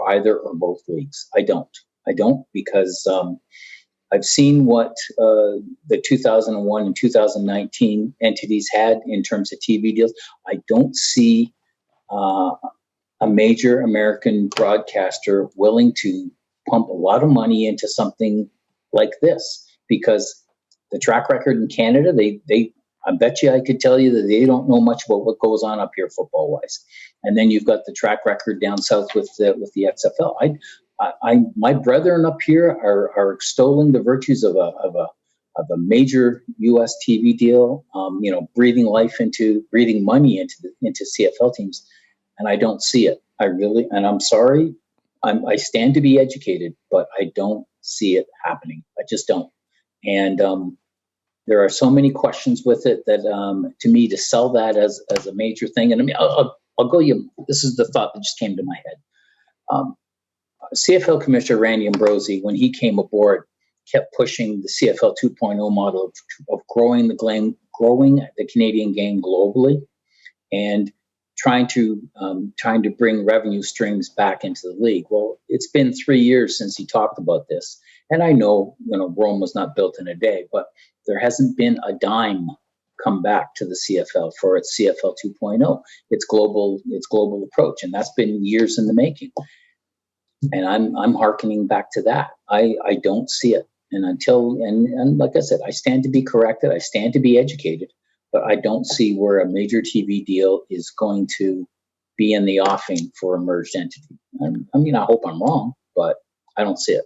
either or both leagues. I don't because I've seen what the 2001 and 2019 entities had in terms of TV deals. I don't see a major American broadcaster willing to pump a lot of money into something like this, because the track record in Canada, I bet you I could tell you that they don't know much about what goes on up here football wise. And then you've got the track record down south with the XFL. My brethren up here are extolling the virtues of a major U.S. TV deal, breathing money into CFL teams, and I don't see it. And I'm sorry, I stand to be educated, but I don't see it happening. I just don't. And there are so many questions with it that, to me, to sell that as a major thing, and I mean, I'll go you. This is the thought that just came to my head. CFL Commissioner Randy Ambrosi, when he came aboard, kept pushing the CFL 2.0 model of growing the Canadian game globally, and trying to bring revenue streams back into the league. Well, it's been 3 years since he talked about this, and I know Rome was not built in a day, but there hasn't been a dime come back to the CFL for its CFL 2.0, its global approach, and that's been years in the making. And I'm hearkening back to that. I don't see it, and like I said, I stand to be corrected. I stand to be educated, but I don't see where a major TV deal is going to be in the offing for a merged entity. I mean, I hope I'm wrong, but I don't see it.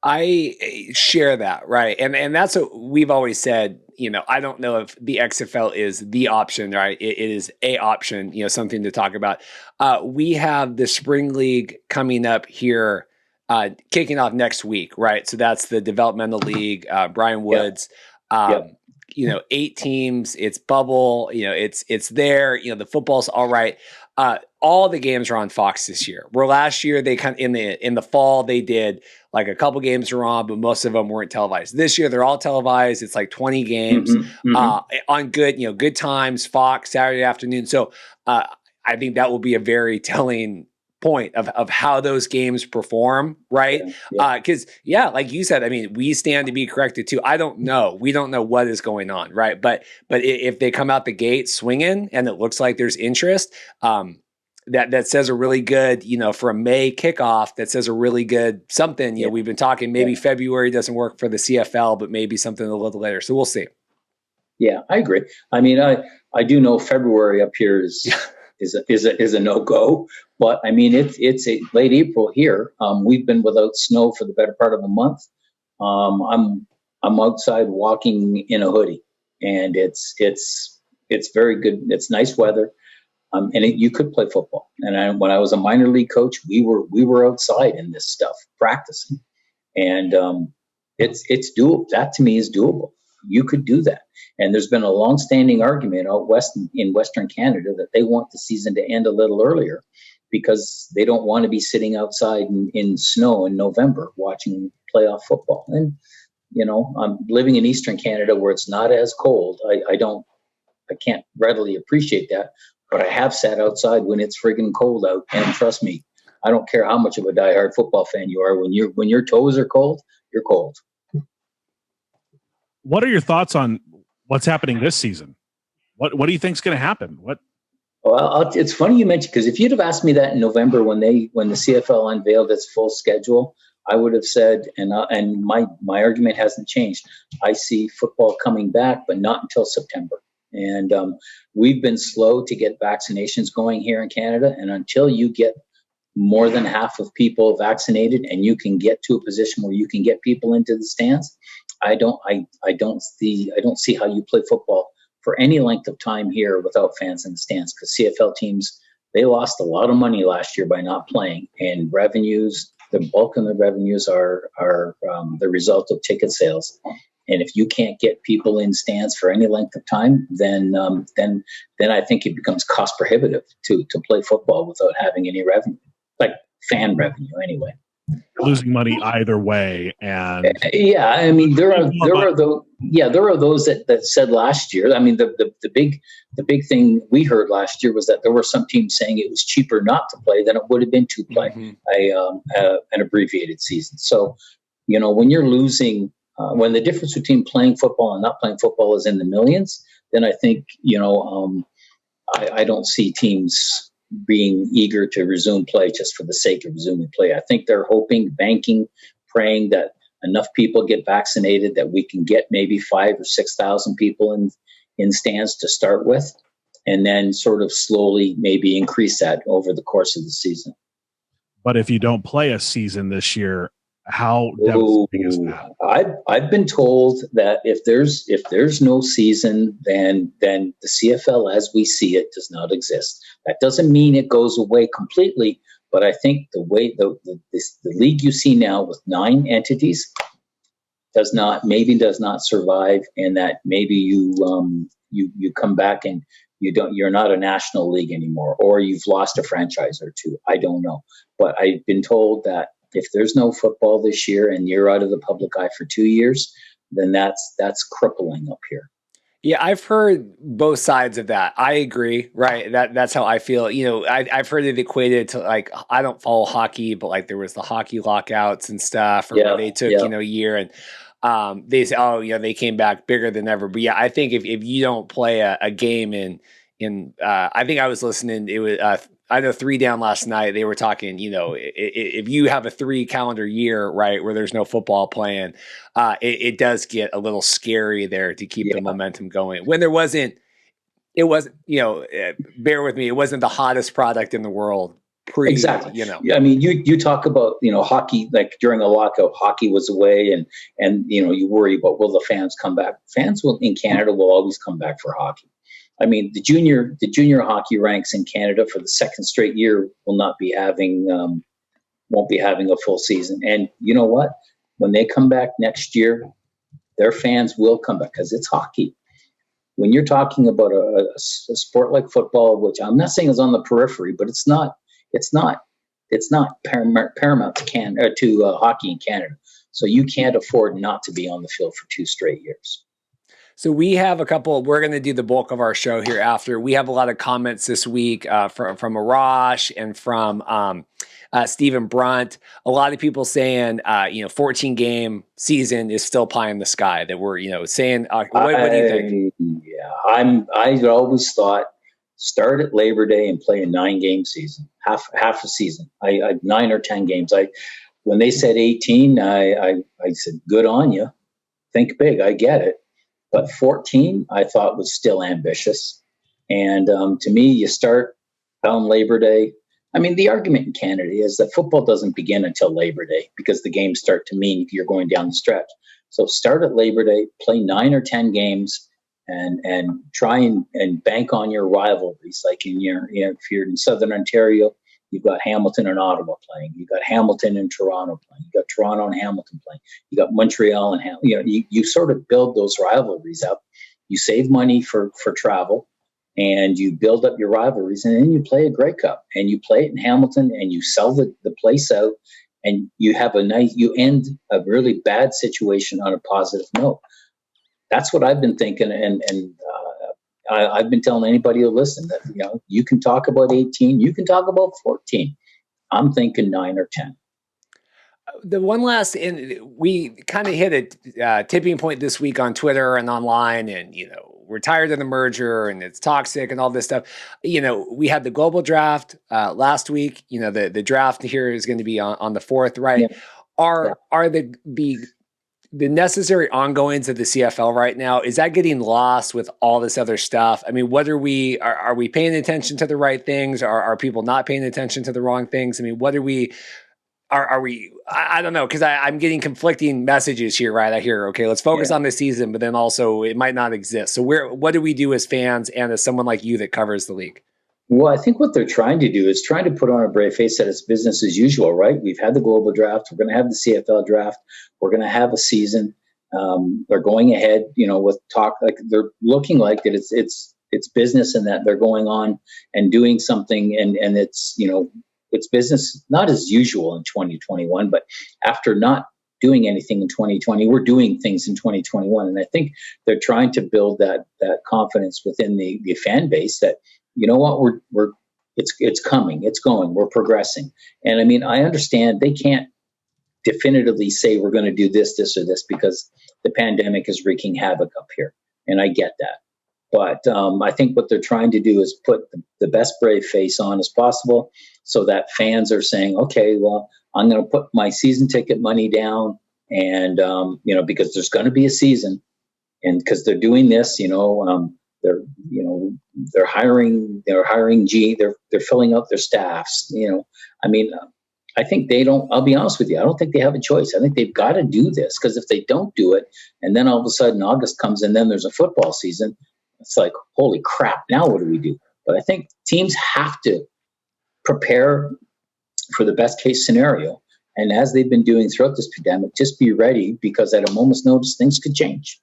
I share that, right? And that's what we've always said. I don't know if the XFL is the option, right? It is a option, something to talk about. We have the Spring League coming up here, kicking off next week, right? So that's the developmental league, Brian Woods. Yep. 8 teams, it's bubble, it's there, the football's all right. All the games are on Fox this year. Where last year they in the fall they did like a couple games were on, but most of them weren't televised. This year they're all televised. It's like 20 games on good times, Fox Saturday afternoon. So I think that will be a very telling point of how those games perform, right? Because like you said, I mean, we stand to be corrected too. I don't know. We don't know what is going on, right? But if they come out the gate swinging and it looks like there's interest, that says a really good, for a May kickoff, that says a really good something. We've been talking maybe February doesn't work for the CFL, but maybe something a little later. So we'll see. Yeah, I agree. I mean, I do know February up here is a no go, but I mean it's a late April here. We've been without snow for the better part of a month. I'm outside walking in a hoodie, and it's very good. It's nice weather, you could play football. And when I was a minor league coach, we were outside in this stuff practicing, and it's doable. That to me is doable. You could do that. And there's been a long-standing argument out west in Western Canada that they want the season to end a little earlier because they don't want to be sitting outside in snow in November watching playoff football. And I'm living in Eastern Canada where it's not as cold. I can't readily appreciate that, but I have sat outside when it's friggin' cold out. And trust me, I don't care how much of a diehard football fan you are. When your toes are cold, you're cold. What are your thoughts on what's happening this season? What do you think is going to happen? Well, it's funny you mentioned, because if you'd have asked me that in November when the CFL unveiled its full schedule, I would have said, and my argument hasn't changed. I see football coming back, but not until September. And we've been slow to get vaccinations going here in Canada, and until you get more than half of people vaccinated and you can get to a position where you can get people into the stands, I don't see how you play football for any length of time here without fans in the stands, because CFL teams, they lost a lot of money last year by not playing, and revenues, the bulk of the revenues are the result of ticket sales. And if you can't get people in stands for any length of time, then I think it becomes cost prohibitive to play football without having any revenue, like fan revenue anyway. Losing money either way, and yeah, I mean there are those that said last year. I mean the big thing we heard last year was that there were some teams saying it was cheaper not to play than it would have been to play an abbreviated season. So when you're losing, when the difference between playing football and not playing football is in the millions, then I think I don't see teams being eager to resume play just for the sake of resuming play. I think they're hoping, banking, praying that enough people get vaccinated that we can get maybe 5,000 or 6,000 people in stands to start with, and then sort of slowly maybe increase that over the course of the season. But if you don't play a season this year, how devastating is that? I've been told that if there's no season, then the CFL as we see it does not exist. That doesn't mean it goes away completely, but I think the way the league you see now with 9 entities does not survive, and that maybe you come back and you're not a national league anymore, or you've lost a franchise or two. I don't know, but I've been told that if there's no football this year and you're out of the public eye for 2 years, then that's crippling up here. Yeah, I've heard both sides of that. I agree, right? That's how I feel. I've heard it equated to, like, I don't follow hockey, but like there was the hockey lockouts and stuff, where they took a year, and they say, they came back bigger than ever. But yeah, I think if you don't play a game in I think I was listening, it was I know 3 Down last night, they were talking, if you have a 3 calendar year, right, where there's no football playing, it does get a little scary there to keep the momentum going. When it wasn't, bear with me, it wasn't the hottest product in the world. Exactly. I mean, you talk about, hockey, like during a lockout, hockey was away, and you worry about, will the fans come back? Fans in Canada will always come back for hockey. I mean, the junior hockey ranks in Canada for the second straight year won't be having a full season. And you know what? When they come back next year, their fans will come back because it's hockey. When you're talking about a sport like football, which I'm not saying is on the periphery, but it's not paramount to hockey in Canada. So you can't afford not to be on the field for 2 straight years. So we have we're going to do the bulk of our show here after. We have a lot of comments this week from Arash and from Stephen Brunt. A lot of people saying, 14-game season is still pie in the sky, that we're, saying, what do you think? Yeah, I always thought start at Labor Day and play a 9-game season, half a season. I 9 or 10 games. When they said 18, I said, good on you. Think big. I get it. But 14, I thought was still ambitious. And to me, you start on Labor Day. I mean, the argument in Canada is that football doesn't begin until Labor Day because the games start to mean you're going down the stretch. So start at Labor Day, play 9 or 10 games, and try and bank on your rivalries. Like if you're in Southern Ontario, you've got Hamilton and Ottawa playing. You've got Hamilton and Toronto playing. You've got Toronto and Hamilton playing. You got Montreal and Hamilton. You sort of build those rivalries up. You save money for travel, and you build up your rivalries, and then you play a Grey Cup, and you play it in Hamilton, and you sell the place out, and you have you end a really bad situation on a positive note. That's what I've been thinking, and I've been telling anybody who listen that you can talk about 18, you can talk about 14. I'm thinking 9 or 10. The one last, and we kind of hit a tipping point this week on Twitter and online, and we're tired of the merger and it's toxic and all this stuff. We had the global draft last week. The draft here is going to be on the 4th, right? Yeah. Are the necessary ongoings of the CFL right now, is that getting lost with all this other stuff? I mean, what are we paying attention to the right things? Are people not paying attention to the wrong things? I mean, what are we? Are we? I don't know, because I'm getting conflicting messages here, right? I hear, okay, let's focus on this season, but then also it might not exist. So what do we do as fans and as someone like you that covers the league? Well, I think what they're trying to do is trying to put on a brave face that it's business as usual, right? We've had the global draft. We're going to have the CFL draft. We're going to have a season. They're going ahead, with talk, like they're looking like that it's business, and that they're going on and doing something, and it's business, not as usual in 2021, but after not doing anything in 2020, we're doing things in 2021. And I think they're trying to build that confidence within the fan base that, it's coming, it's going, we're progressing. And I mean, I understand they can't definitively say we're going to do this or this because the pandemic is wreaking havoc up here. And I get that. But I think what they're trying to do is put the best brave face on as possible, so that fans are saying, okay, well, I'm going to put my season ticket money down, and because there's going to be a season, and because they're doing this, they're hiring, they're filling out their staffs. I mean, I think they don't. I'll be honest with you. I don't think they have a choice. I think they've got to do this, because if they don't do it, and then all of a sudden August comes and then there's a football season, it's like, holy crap, now what do we do? But I think teams have to prepare for the best case scenario. And as they've been doing throughout this pandemic, just be ready, because at a moment's notice, things could change.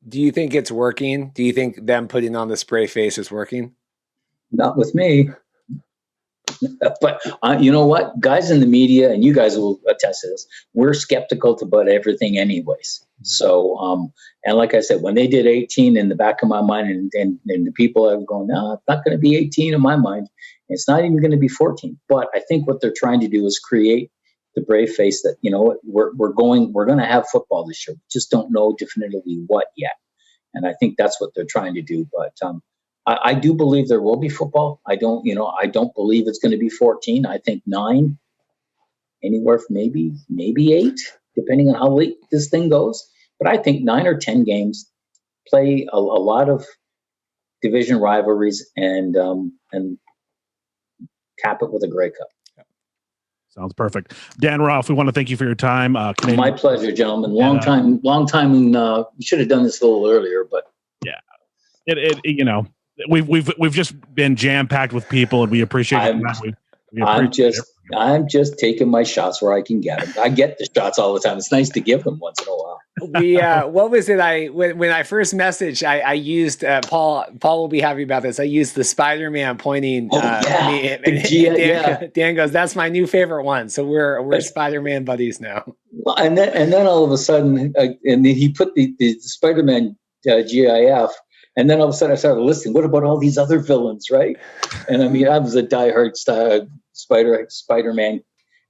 Do you think it's working? Do you think them putting on the spray face is working? Not with me. But you know what? Guys in the media, and you guys will attest to this, we're skeptical about everything anyways. So, and like I said, when they did 18, in the back of my mind, and the people are going, no, it's not going to be 18 in my mind. It's not even going to be 14. But I think what they're trying to do is create the brave face that, we're going to have football this year. We just don't know definitively what yet. And I think that's what they're trying to do. But I do believe there will be football. I don't believe it's going to be 14. I think 9, anywhere from maybe 8, depending on how late this thing goes. But I think 9 or 10 games, play a lot of division rivalries, and cap it with a Grey Cup. Sounds perfect. Dan, Ralph, we want to thank you for your time. My pleasure, gentlemen. Long time. We should have done this a little earlier, but yeah, we've just been jam packed with people, and we appreciate it. I'm just taking my shots where I can get them. I get the shots all the time. It's nice to give them once in a while. What was it? When I first messaged, I used Paul. Paul will be happy about this. I used the Spider-Man pointing. Me, and Dan goes, "That's my new favorite one." So we're Spider-Man buddies now. Well, and then all of a sudden, and he put the Spider-Man GIF. And then all of a sudden I started listening. What about all these other villains, right? And I mean, I was a diehard Spider-Man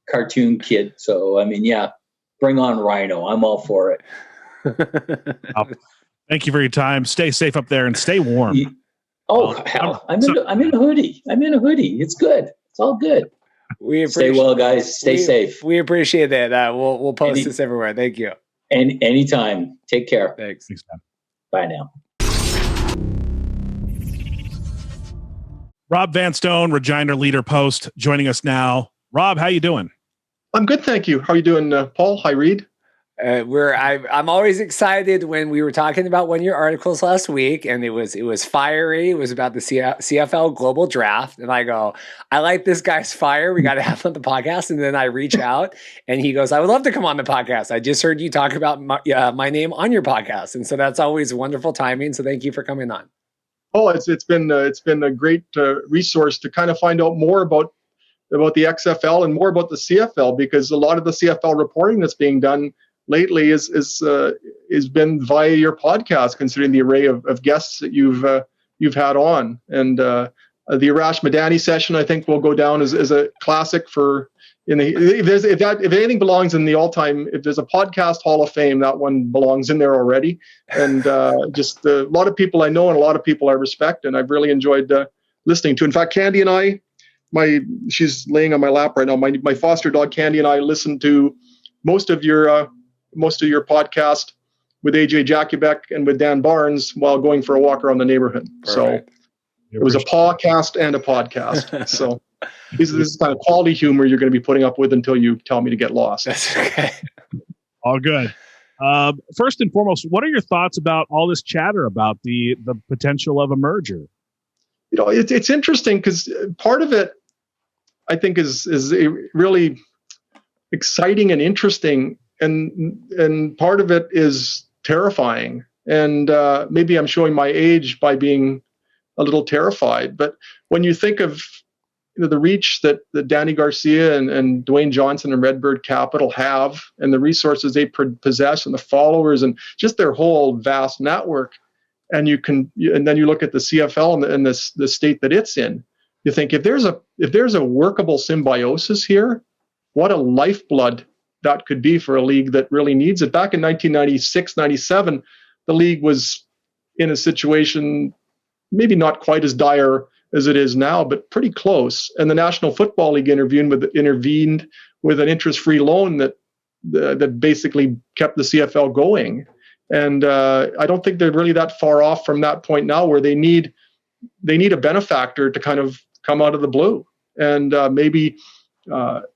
cartoon kid. So, I mean, yeah, bring on Rhino. I'm all for it. Thank you for your time. Stay safe up there and stay warm. Hell, I'm in a hoodie. I'm in a hoodie. It's good. It's all good. Stay well, guys. Stay safe. We appreciate that. We'll post this everywhere. Thank you. And anytime. Take care. Thanks. Bye now. Rob Vanstone, Regina Leader Post, joining us now. Rob, how you doing? I'm good, thank you. How are you doing, Paul? Hi, Reid. I'm always excited when we were talking about one of your articles last week, and it was fiery. It was about the CFL Global Draft, and I go, I like this guy's fire. We got to have him on the podcast. And then I reach out, and he goes, I would love to come on the podcast. I just heard you talk about my name on your podcast, and so that's always wonderful timing. So thank you for coming on. Oh, it's been a great resource to kind of find out more about the XFL and more about the CFL, because a lot of the CFL reporting that's being done lately is been via your podcast, considering the array of guests that you've had on. And the Arash Madani session, I think, will go down as a classic if anything belongs in the all-time, if there's a podcast Hall of Fame, that one belongs in there already. And just a lot of people I know and a lot of people I respect, and I've really enjoyed listening to. In fact, Candy and I, she's laying on my lap right now. My foster dog Candy and I listened to most of your podcast with AJ Jakubek and with Dan Barnes while going for a walk around the neighborhood. Perfect. So it was a podcast and a podcast. So this is kind of quality humor you're going to be putting up with until you tell me to get lost. That's okay. All good. First and foremost, what are your thoughts about all this chatter about the potential of a merger? It's interesting because part of it, I think, is really exciting and interesting. And part of it is terrifying. And maybe I'm showing my age by being a little terrified. But when you think of the reach that Danny Garcia and Dwayne Johnson and Redbird Capital have, and the resources they possess, and the followers, and just their whole vast network, and then you look at the CFL and the state that it's in, you think if there's a workable symbiosis here, what a lifeblood that could be for a league that really needs it. Back in 1996, 97, the league was in a situation maybe not quite as dire as it is now, but pretty close. And the National Football League intervened with an interest-free loan that basically kept the CFL going. And I don't think they're really that far off from that point now, where they need a benefactor to kind of come out of the blue. And maybe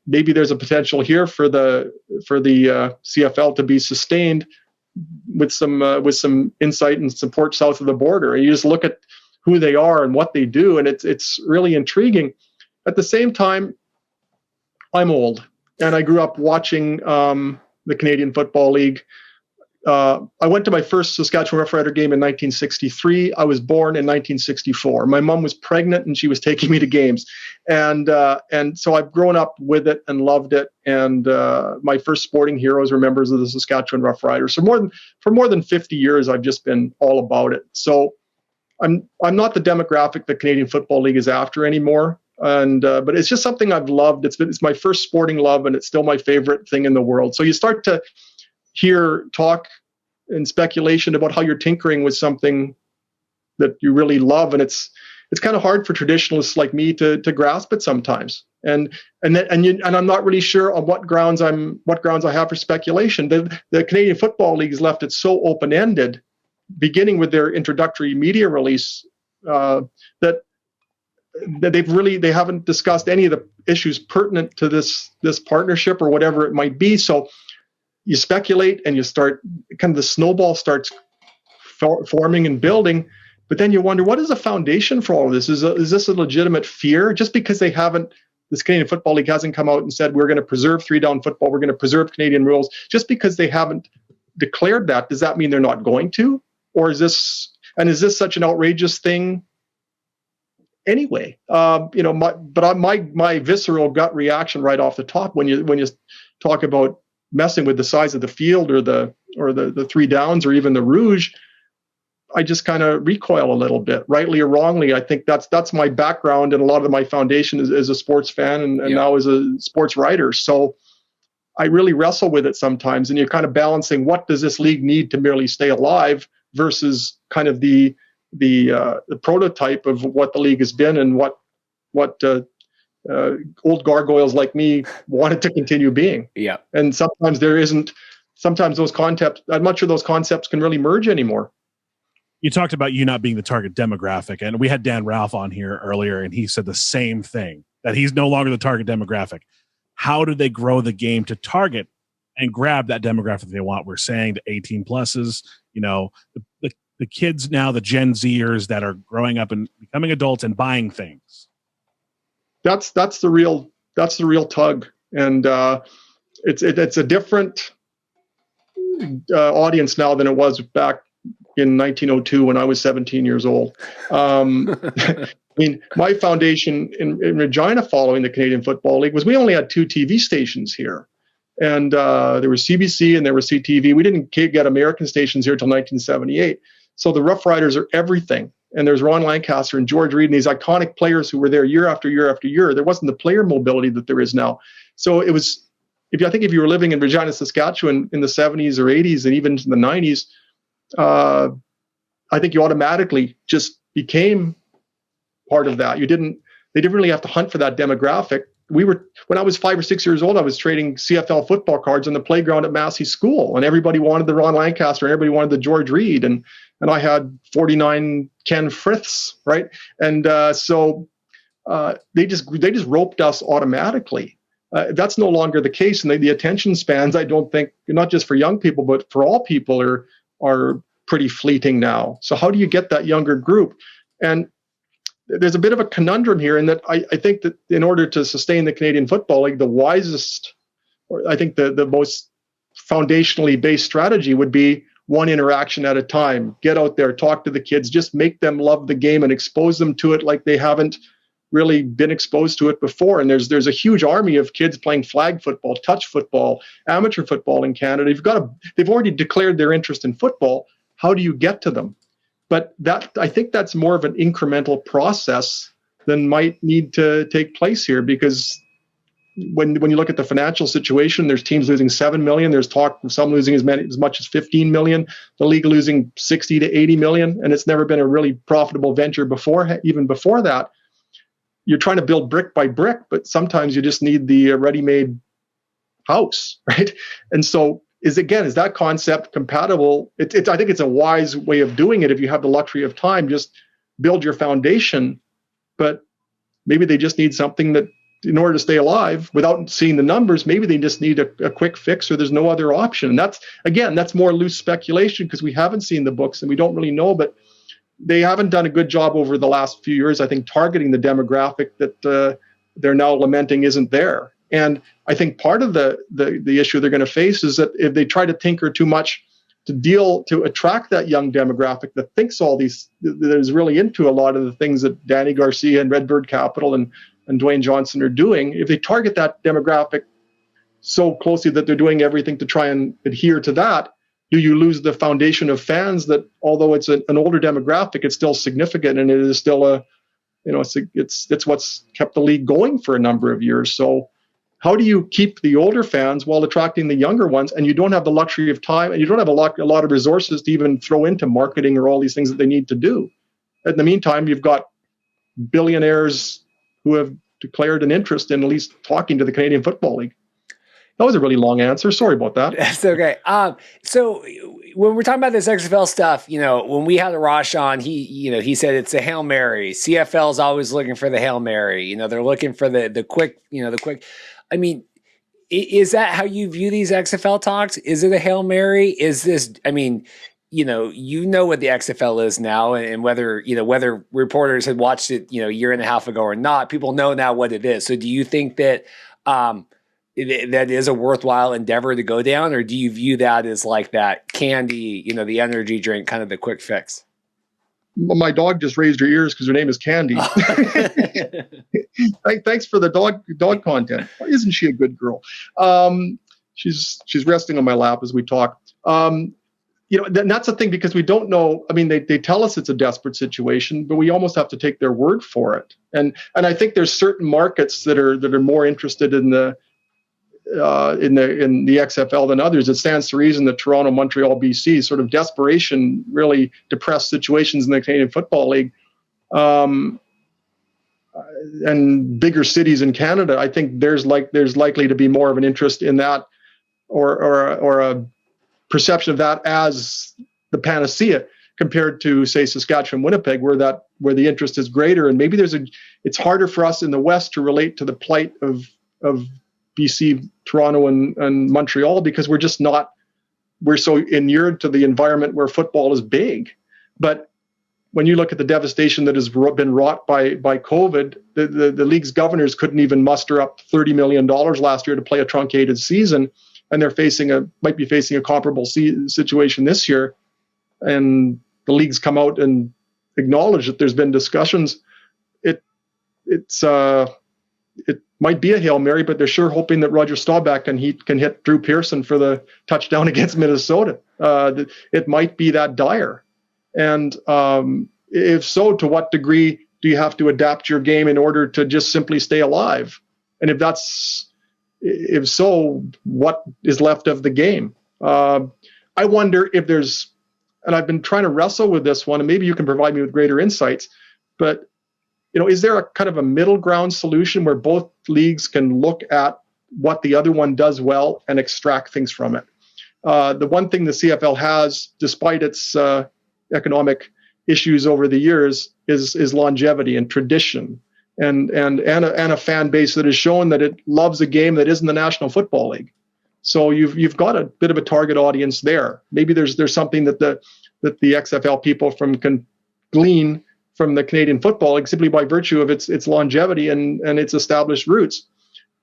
there's a potential here for the CFL to be sustained with some insight and support south of the border. And you just look at who they are and what they do, and it's really intriguing. At the same time, I'm old, and I grew up watching the Canadian Football League. I went to my first Saskatchewan Rough Rider game in 1963. I was born in 1964. My mom was pregnant, and she was taking me to games, and so I've grown up with it and loved it. And my first sporting heroes were members of the Saskatchewan Rough Riders. So for more than 50 years, I've just been all about it. So I'm not the demographic the Canadian Football League is after anymore, but it's just something I've loved. It's my first sporting love, and it's still my favorite thing in the world. So you start to hear talk and speculation about how you're tinkering with something that you really love, and it's kind of hard for traditionalists like me to grasp it sometimes. And I'm not really sure on what grounds I have for speculation. The Canadian Football League has left it so open-ended, beginning with their introductory media release, that they haven't discussed any of the issues pertinent to this partnership or whatever it might be. So you speculate, and you start kind of the snowball starts forming and building, but then you wonder, what is the foundation for all of this? Is this a legitimate fear? Just because this Canadian Football League hasn't come out and said, we're going to preserve 3-down football, we're going to preserve Canadian rules, just because they haven't declared that, does that mean they're not going to? Or is this such an outrageous thing anyway? My visceral gut reaction right off the top when you talk about messing with the size of the field or the 3 downs or even the Rouge, I just kind of recoil a little bit, rightly or wrongly. I think that's my background, and a lot of my foundation is as a sports fan and now as a sports writer. So I really wrestle with it sometimes, and you're kind of balancing what does this league need to merely stay alive versus kind of the prototype of what the league has been and what old gargoyles like me wanted to continue being. Yeah. And sometimes there isn't sometimes those concepts, I'm not sure those concepts can really merge anymore. You talked about you not being the target demographic, and we had Dan Ralph on here earlier, and he said the same thing, that he's no longer the target demographic. How do they grow the game to target and grab that demographic they want? We're saying the 18 pluses, the kids now, the Gen Zers that are growing up and becoming adults and buying things. That's the real tug, and it's a different audience now than it was back in 1902 when I was 17 years old. I mean, my foundation in Regina following the Canadian Football League was we only had 2 TV stations here. And there was CBC and there was CTV. We didn't get American stations here until 1978. So the Rough Riders are everything. And there's Ron Lancaster and George Reid and these iconic players who were there year after year after year. There wasn't the player mobility that there is now. So it was, if you were living in Regina, Saskatchewan in the 70s or 80s and even in the 90s, I think you automatically just became part of that. They didn't really have to hunt for that demographic. When I was 5 or 6 years old, I was trading CFL football cards on the playground at Massey School, and everybody wanted the Ron Lancaster, and everybody wanted the George Reid, and I had 49 Ken Friths, right? And so they just roped us automatically. That's no longer the case, and the attention spans, I don't think, not just for young people, but for all people, are pretty fleeting now. So how do you get that younger group? And there's a bit of a conundrum here in that I think that in order to sustain the Canadian Football League, the wisest, or I think the most foundationally based strategy would be one interaction at a time. Get out there, talk to the kids, just make them love the game and expose them to it like they haven't really been exposed to it before. And there's a huge army of kids playing flag football, touch football, amateur football in Canada. They've already declared their interest in football. How do you get to them? But I think that's more of an incremental process than might need to take place here, because when you look at the financial situation, there's teams losing $7 million. There's talk of some losing as much as $15 million. The league losing $60 to $80 million, and it's never been a really profitable venture before. Even before that, you're trying to build brick by brick, but sometimes you just need the ready-made house, right? And so is that concept compatible? I think it's a wise way of doing it if you have the luxury of time. Just build your foundation, but maybe they just need something that, in order to stay alive, without seeing the numbers, maybe they just need a quick fix, or there's no other option. And that's more loose speculation because we haven't seen the books and we don't really know, but they haven't done a good job over the last few years, I think, targeting the demographic that they're now lamenting isn't there. And I think part of the issue they're going to face is that if they try to tinker too much to attract that young demographic that thinks that is really into a lot of the things that Danny Garcia and Redbird Capital and Dwayne Johnson are doing, if they target that demographic so closely that they're doing everything to try and adhere to that, do you lose the foundation of fans that, although it's an older demographic, it's still significant and it is still it's what's kept the league going for a number of years. So how do you keep the older fans while attracting the younger ones? And you don't have the luxury of time, and you don't have a lot of resources to even throw into marketing or all these things that they need to do. In the meantime, you've got billionaires who have declared an interest in at least talking to the Canadian Football League. That was a really long answer. Sorry about that. That's okay. So when we're talking about this XFL stuff, when we had Arash on, he said it's a Hail Mary. CFL is always looking for the Hail Mary. They're looking for the quick, the quick. I mean, is that how you view these XFL talks? Is it a Hail Mary? Is this, what the XFL is now, and whether reporters had watched it, a year and a half ago or not, people know now what it is. So do you think that that is a worthwhile endeavor to go down, or do you view that as like that candy, the energy drink, kind of the quick fix? Well, my dog just raised her ears because her name is Candy. Thanks for the dog content. Isn't she a good girl? She's resting on my lap as we talk. That's the thing, because we don't know. I mean, they tell us it's a desperate situation, but we almost have to take their word for it. And I think there's certain markets that are more interested in the XFL than others. It stands to reason that Toronto, Montreal, BC, sort of desperation, really depressed situations in the Canadian Football League, and bigger cities in Canada. I think there's likely to be more of an interest in that, or perception of that as the panacea compared to, say, Saskatchewan, Winnipeg, where the interest is greater. And maybe it's harder for us in the West to relate to the plight of BC, Toronto, and Montreal, because we're so inured to the environment where football is big. But when you look at the devastation that has been wrought by COVID, the league's governors couldn't even muster up $30 million last year to play a truncated season, and they're might be facing a comparable situation this year. And the league's come out and acknowledged that there's been discussions. It might be a Hail Mary, but they're sure hoping that Roger Staubach can hit Drew Pearson for the touchdown against Minnesota. It might be that dire. And if so, to what degree do you have to adapt your game in order to just simply stay alive? And if so, what is left of the game? I wonder if there's, and I've been trying to wrestle with this one, and maybe you can provide me with greater insights, but is there a kind of a middle ground solution where both leagues can look at what the other one does well and extract things from it? The one thing the CFL has, despite its economic issues over the years, is longevity and tradition, and a fan base that has shown that it loves a game that isn't the National Football League. So you've got a bit of a target audience there. Maybe there's something that the XFL people can glean from the Canadian Football League simply by virtue of its longevity and its established roots.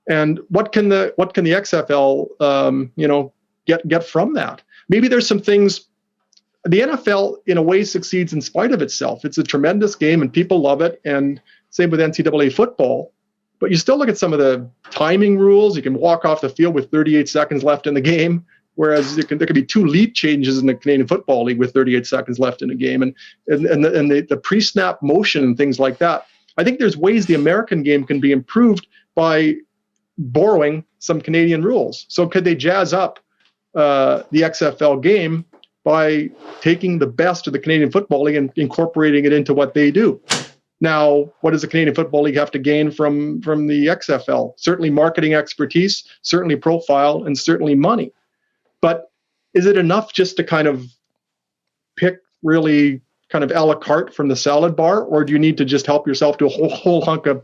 And what can the XFL get from that? Maybe there's some things. The NFL in a way succeeds in spite of itself. It's a tremendous game and people love it, and same with NCAA football. But you still look at some of the timing rules. You can walk off the field with 38 seconds left in the game, whereas there could be 2 lead changes in the Canadian Football League with 38 seconds left in a game, and the pre-snap motion and things like that. I think there's ways the American game can be improved by borrowing some Canadian rules. So could they jazz up the XFL game by taking the best of the Canadian Football League and incorporating it into what they do? Now, what does the Canadian Football League have to gain from the XFL? Certainly marketing expertise, certainly profile, and certainly money. But is it enough just to kind of pick really kind of a la carte from the salad bar, or do you need to just help yourself to a whole hunk of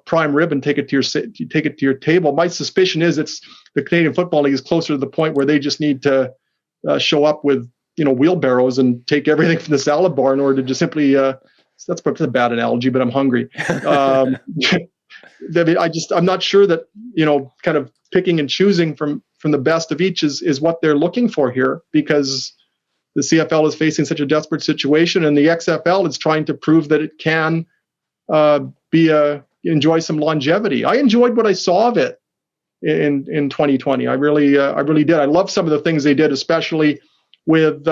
prime rib and take it to your table? My suspicion is the Canadian Football League is closer to the point where they just need to show up with wheelbarrows and take everything from the salad bar in order to just simply. That's a bad analogy, but I'm hungry. I'm not sure that kind of picking and choosing from the best of each is what they're looking for here, because the CFL is facing such a desperate situation, and the XFL is trying to prove that it can enjoy some longevity. I enjoyed what I saw of it in 2020. I really did. I love some of the things they did, especially with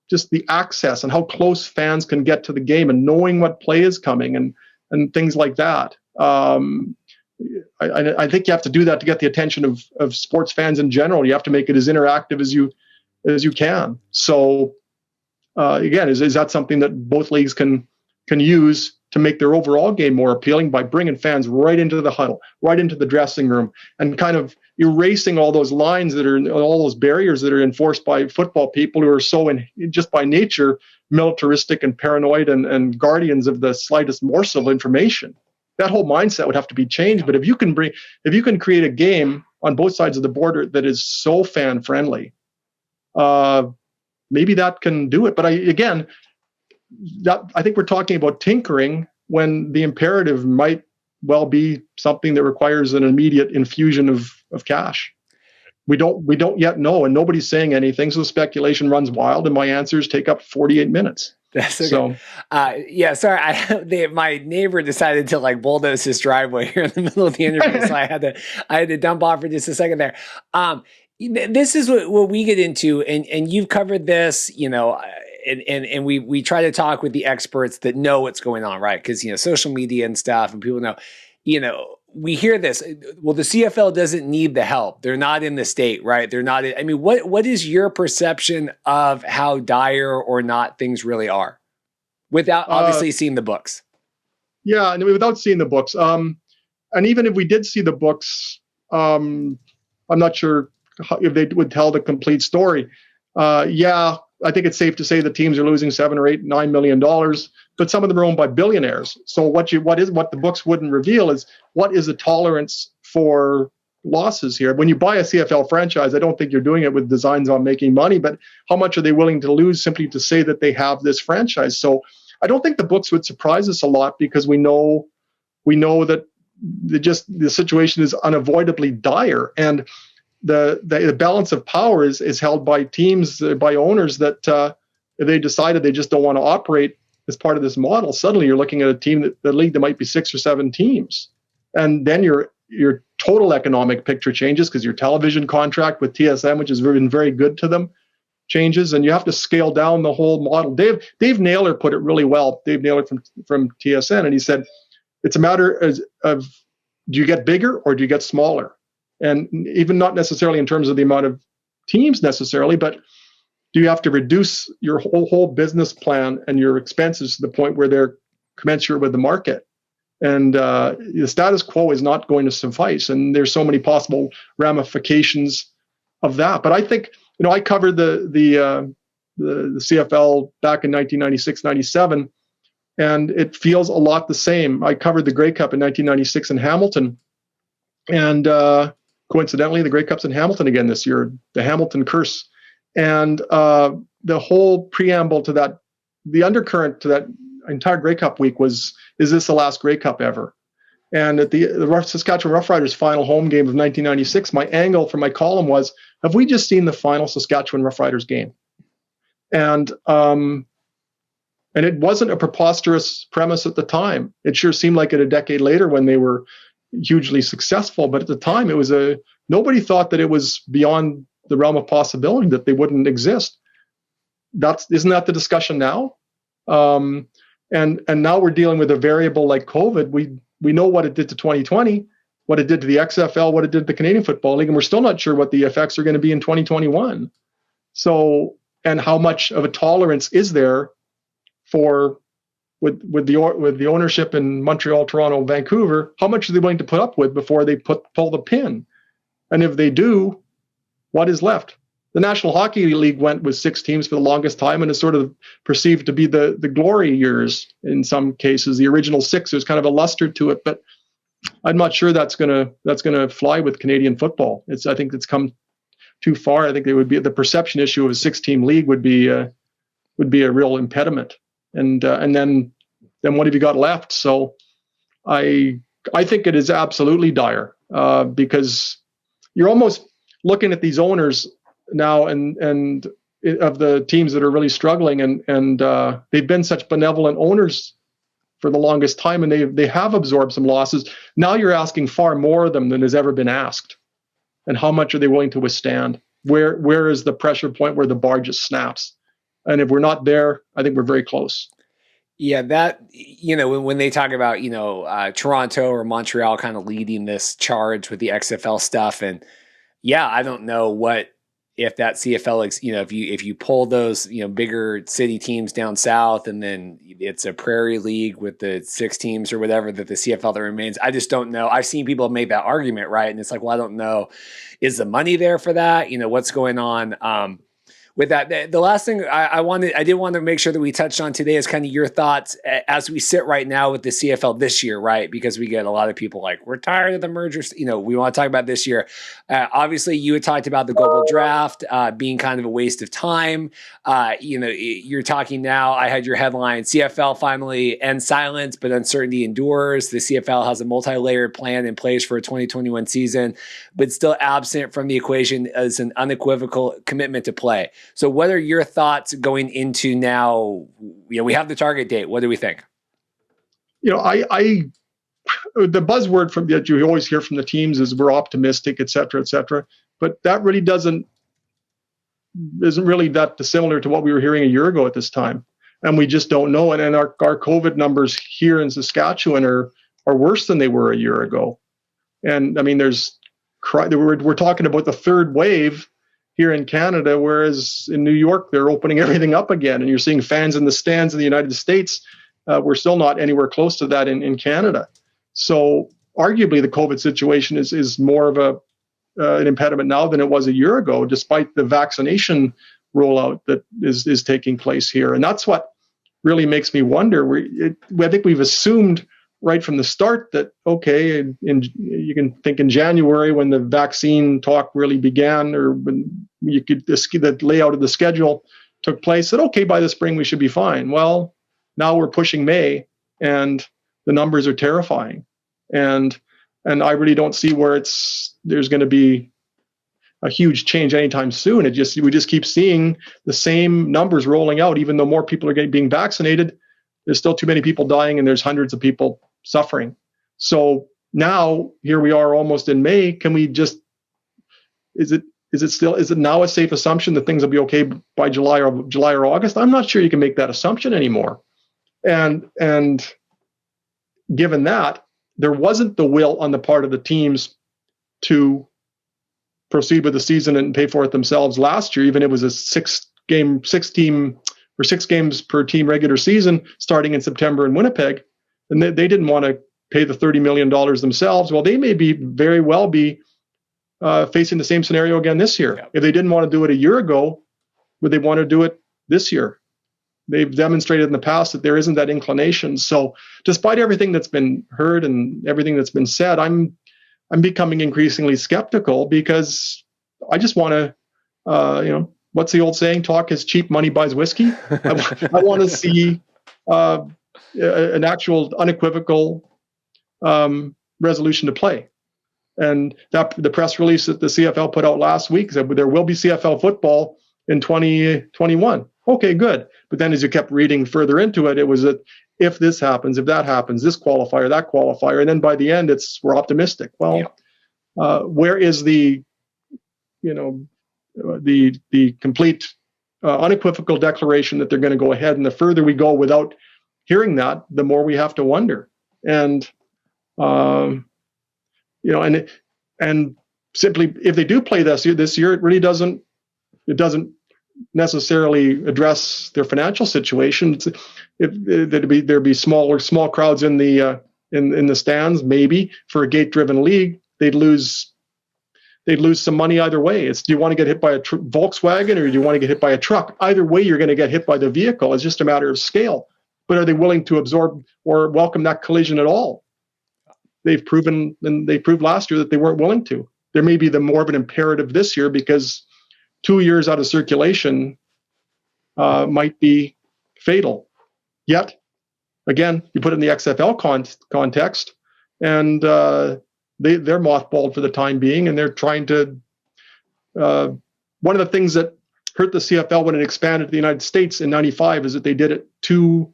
just the access and how close fans can get to the game and knowing what play is coming and things like that. I think you have to do that to get the attention of sports fans in general. You have to make it as interactive as you can. So again, is that something that both leagues can use to make their overall game more appealing by bringing fans right into the huddle, right into the dressing room, and kind of erasing all those lines all those barriers that are enforced by football people who are so just by nature militaristic and paranoid and guardians of the slightest morsel of information. That whole mindset would have to be changed. But if you can create a game on both sides of the border that is so fan friendly, maybe that can do it. But I think we're talking about tinkering when the imperative might well be something that requires an immediate infusion of cash. We don't yet know, and nobody's saying anything, so speculation runs wild, and my answers take up 48 minutes. That's okay. So, sorry, my neighbor decided to bulldoze his driveway here in the middle of the interview, so I had to dump off for just a second there. This is what we get into, and you've covered this, and we try to talk with the experts that know what's going on, right? Because social media and stuff, and people know, we hear this. Well, the CFL doesn't need the help. They're not in the state, right? They're not. What is your perception of how dire or not things really are, without obviously seeing the books? Yeah, and without seeing the books, and even if we did see the books, I'm not sure if they would tell the complete story. Yeah, I think it's safe to say the teams are losing $7 or $8, $9 million, but some of them are owned by billionaires. So what the books wouldn't reveal is what is the tolerance for losses here. When you buy a CFL franchise, I don't think you're doing it with designs on making money, but how much are they willing to lose simply to say that they have this franchise? So I don't think the books would surprise us a lot, because we know that the situation is unavoidably dire, and the balance of power is held by teams, by owners that if they decided they just don't want to operate as part of this model, suddenly you're looking at a team the league that might be 6 or 7 teams, and then your total economic picture changes, because your television contract with TSN, which has been very good to them, changes, and you have to scale down the whole model. Dave Naylor put it really well. Dave Naylor from TSN, and he said it's a matter of do you get bigger or do you get smaller, and even not necessarily in terms of the amount of teams necessarily, but do you have to reduce your whole business plan and your expenses to the point where they're commensurate with the market. And the status quo is not going to suffice, and there's so many possible ramifications of that. But I think, I covered the CFL back in 1996-97, and it feels a lot the same. I covered the Grey Cup in 1996 in Hamilton, and coincidentally, the Grey Cup's in Hamilton again this year, the Hamilton curse. And the whole preamble to that, the undercurrent to that entire Grey Cup week was, is this the last Grey Cup ever? And at the Saskatchewan Roughriders final home game of 1996, my angle for my column was, have we just seen the final Saskatchewan Roughriders game? And it wasn't a preposterous premise at the time. It sure seemed like it a decade later when they were hugely successful. But at the time, nobody thought that it was beyond the realm of possibility that they wouldn't exist. Isn't that the discussion now? And now we're dealing with a variable like COVID. We know what it did to 2020, what it did to the XFL, what it did to the Canadian Football League, and we're still not sure what the effects are going to be in 2021. So, and how much of a tolerance is there with the ownership in Montreal, Toronto, Vancouver? How much are they willing to put up with before they pull the pin? And if they do, what is left? The National Hockey League went with 6 teams for the longest time, and is sort of perceived to be the glory years in some cases. The original 6, there's kind of a luster to it, but I'm not sure that's gonna fly with Canadian football. I think it's come too far. I think the perception issue of a 6-team league would be a real impediment. And then what have you got left? So I think it is absolutely dire, because you're almost looking at these owners now and of the teams that are really struggling, and they've been such benevolent owners for the longest time, and they have absorbed some losses. Now you're asking far more of them than has ever been asked. And how much are they willing to withstand? Where is the pressure point where the bar just snaps? And if we're not there, I think we're very close. Yeah, that, when they talk about, Toronto or Montreal kind of leading this charge with the XFL stuff, and yeah, I don't know if that CFL, if you pull those, bigger city teams down south, and then it's a prairie league with the 6 teams or whatever that the CFL that remains. I just don't know. I've seen people make that argument, right? And it's like, well, I don't know. Is the money there for that? What's going on? With that, the last thing I did want to make sure that we touched on today is kind of your thoughts as we sit right now with the CFL this year, right? Because we get a lot of people like, we're tired of the mergers. We want to talk about this year. Obviously, you had talked about the global draft being kind of a waste of time. You're talking now. I had your headline: CFL finally ends silence, but uncertainty endures. The CFL has a multi-layered plan in place for a 2021 season, but still absent from the equation is an unequivocal commitment to play. So what are your thoughts going into now? We have the target date. What do we think? The buzzword that you always hear from the teams is we're optimistic, et cetera, but that really isn't really that dissimilar to what we were hearing a year ago at this time. And we just don't know. And our COVID numbers here in Saskatchewan are worse than they were a year ago. And I mean, we're talking about the 3rd wave here in Canada, whereas in New York, they're opening everything up again, and you're seeing fans in the stands in the United States. We're still not anywhere close to that in Canada. So arguably the COVID situation is more of an impediment now than it was a year ago, despite the vaccination rollout that is taking place here. And that's what really makes me wonder. I think we've assumed right from the start that, okay, you can think in January when the vaccine talk really began, or when the layout of the schedule took place, that, okay, by the spring we should be fine. Well, now we're pushing May, and the numbers are terrifying. And I really don't see where there's going to be a huge change anytime soon. We just keep seeing the same numbers rolling out, even though more people are being vaccinated. There's still too many people dying, and there's hundreds of people suffering. So now here we are almost in May. Can we just, is it now a safe assumption that things will be okay by July or August? I'm not sure you can make that assumption anymore. And given that, there wasn't the will on the part of the teams to proceed with the season and pay for it themselves last year, even it was a 6 games per team regular season starting in September in Winnipeg. And they didn't want to pay the $30 million themselves. Well, they may very well be facing the same scenario again this year. Yeah. If they didn't want to do it a year ago, would they want to do it this year? They've demonstrated in the past that there isn't that inclination. So despite everything that's been heard and everything that's been said, I'm becoming increasingly skeptical, because I just want to, what's the old saying? Talk is cheap, money buys whiskey. I want to see an actual unequivocal resolution to play. And that the press release that the CFL put out last week said there will be CFL football in 2021. Okay, good. But then as you kept reading further into it, it was that if this happens, if that happens, this qualifier, that qualifier, and then by the end, we're optimistic. Well, where is the complete unequivocal declaration that they're going to go ahead? And the further we go without hearing that, the more we have to wonder. And and simply, if they do play this year, it really doesn't necessarily address their financial situation. There'd be small crowds in the stands, maybe for a gate-driven league. They'd lose some money either way. Do you want to get hit by a Volkswagen, or do you want to get hit by a truck? Either way, you're going to get hit by the vehicle. It's just a matter of scale. But are they willing to absorb or welcome that collision at all? They've proven, and they proved last year that they weren't willing to. There may be more of an imperative this year, because 2 years out of circulation might be fatal. Yet, again, you put it in the XFL context, and they're mothballed for the time being, and they're trying to. One of the things that hurt the CFL when it expanded to the United States in '95 is that they did it too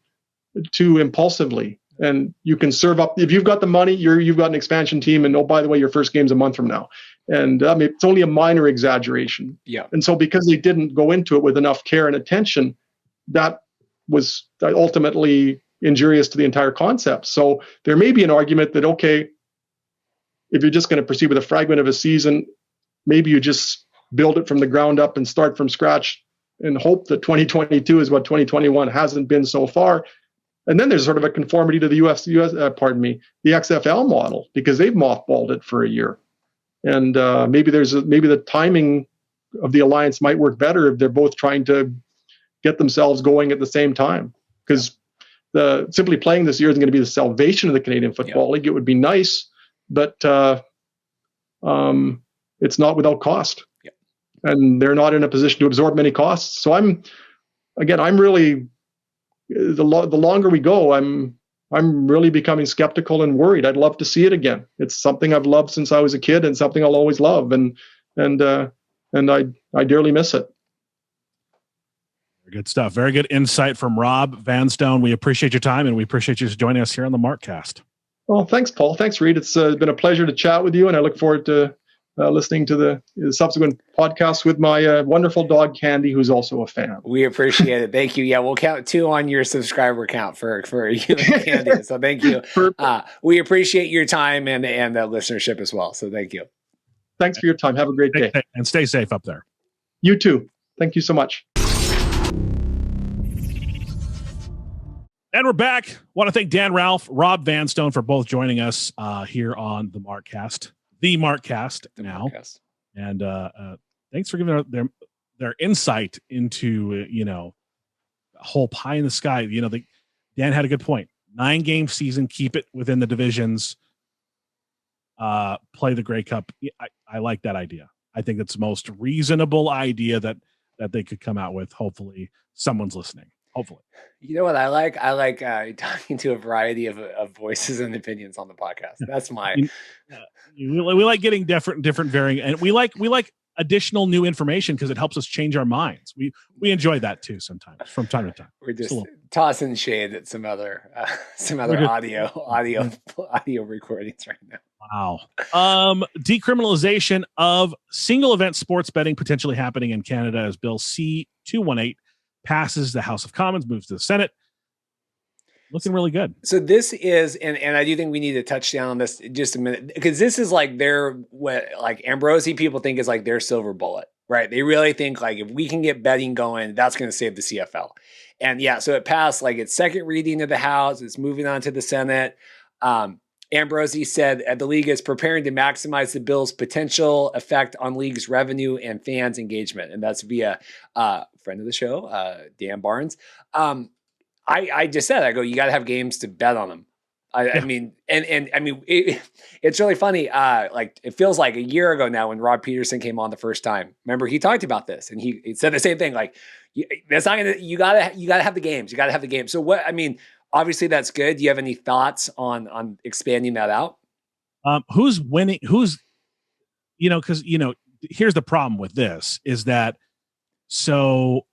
impulsively. And you can serve up, if you've got the money, you've got an expansion team, and oh, by the way, your first game's a month from now. And it's only a minor exaggeration. Yeah. And so because they didn't go into it with enough care and attention, that was ultimately injurious to the entire concept. So there may be an argument that, okay, if you're just going to proceed with a fragment of a season, maybe you just build it from the ground up and start from scratch and hope that 2022 is what 2021 hasn't been so far. And then there's sort of a conformity to the the XFL model, because they've mothballed it for a year. And maybe the timing of the alliance might work better if they're both trying to get themselves going at the same time. Because simply playing this year isn't going to be the salvation of the Canadian Football League. It would be nice, but it's not without cost. Yeah. And they're not in a position to absorb many costs. So I'm really, the longer we go, I'm really becoming skeptical and worried. I'd love to see it again. It's something I've loved since I was a kid, and something I'll always love, and I dearly miss it. Good stuff. Very good insight from Rob Vanstone. We appreciate your time, and we appreciate you joining us here on the Markcast. Well, thanks, Paul. Thanks, Reid. It's been a pleasure to chat with you, and I look forward to listening to the subsequent podcasts with my wonderful dog, Candy, who's also a fan. We appreciate it. Thank you. Yeah, we'll count 2 on your subscriber count for you and Candy. So thank you. We appreciate your time and the listenership as well. So thank you. Thanks for your time. Have a great day. And stay safe up there. You too. Thank you so much. And we're back. Want to thank Dan Ralph, Rob Vanstone for both joining us here on the Markcast. The Markcast now. And thanks for giving their insight into, whole pie in the sky. Dan had a good point. 9-game season, keep it within the divisions, play the Grey Cup. I like that idea. I think it's the most reasonable idea that they could come out with. Hopefully someone's listening. Hopefully. You know what I like? I like talking to a variety of voices and opinions on the podcast. That's my. We like getting different varying, and we like additional new information because it helps us change our minds. We enjoy that too sometimes from time to time. We're just tossing shade at some other audio recordings right now. Wow. Decriminalization of single event sports betting potentially happening in Canada as Bill C-218 passes the House of Commons, moves to the Senate. Looking really good. So this is, and I do think we need to touch down on this in just a minute, because this is like what Ambrosi people think is like their silver bullet, right? They really think like if we can get betting going, that's going to save the CFL. And yeah, so it passed like its second reading of the House. It's moving on to the Senate. Ambrosi said the league is preparing to maximize the bill's potential effect on league's revenue and fans' engagement. And that's via friend of the show, Dan Barnes. I just said, I go, you got to have games to bet on them. I mean, it's really funny. Like it feels like a year ago now when Rob Peterson came on the first time. Remember, he talked about this and he said the same thing. Like, that's not gonna. You gotta have the games. You gotta have the games. So what? I mean, obviously that's good. Do you have any thoughts on expanding that out? Who's winning? Who's, because here's the problem with this is that so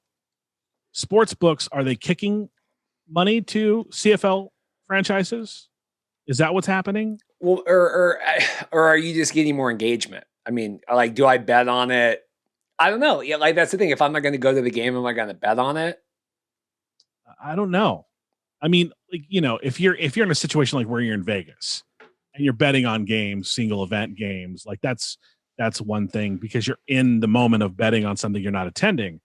sports books, are they kicking money to CFL franchises? Is that what's happening? Well, or are you just getting more engagement? I mean, like, do I bet on it? I don't know. Yeah, like that's the thing. If I'm not going to go to the game, am I going to bet on it? I don't know. I mean, like, if you're in a situation like where you're in Vegas and you're betting on games, single event games, like that's one thing because you're in the moment of betting on something you're not attending.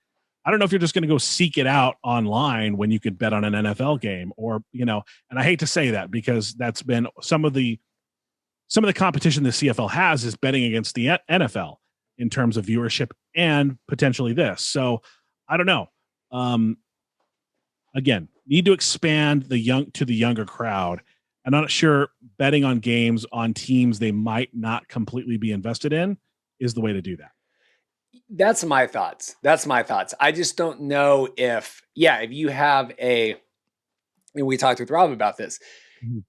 I don't know if you're just going to go seek it out online when you could bet on an NFL game or, and I hate to say that because that's been some of the competition the CFL has is betting against the NFL in terms of viewership and potentially this. So I don't know. Again, need to expand the younger crowd. I'm not sure betting on games on teams they might not completely be invested in is the way to do that. That's my thoughts. I just don't know if you have and we talked with Rob about this,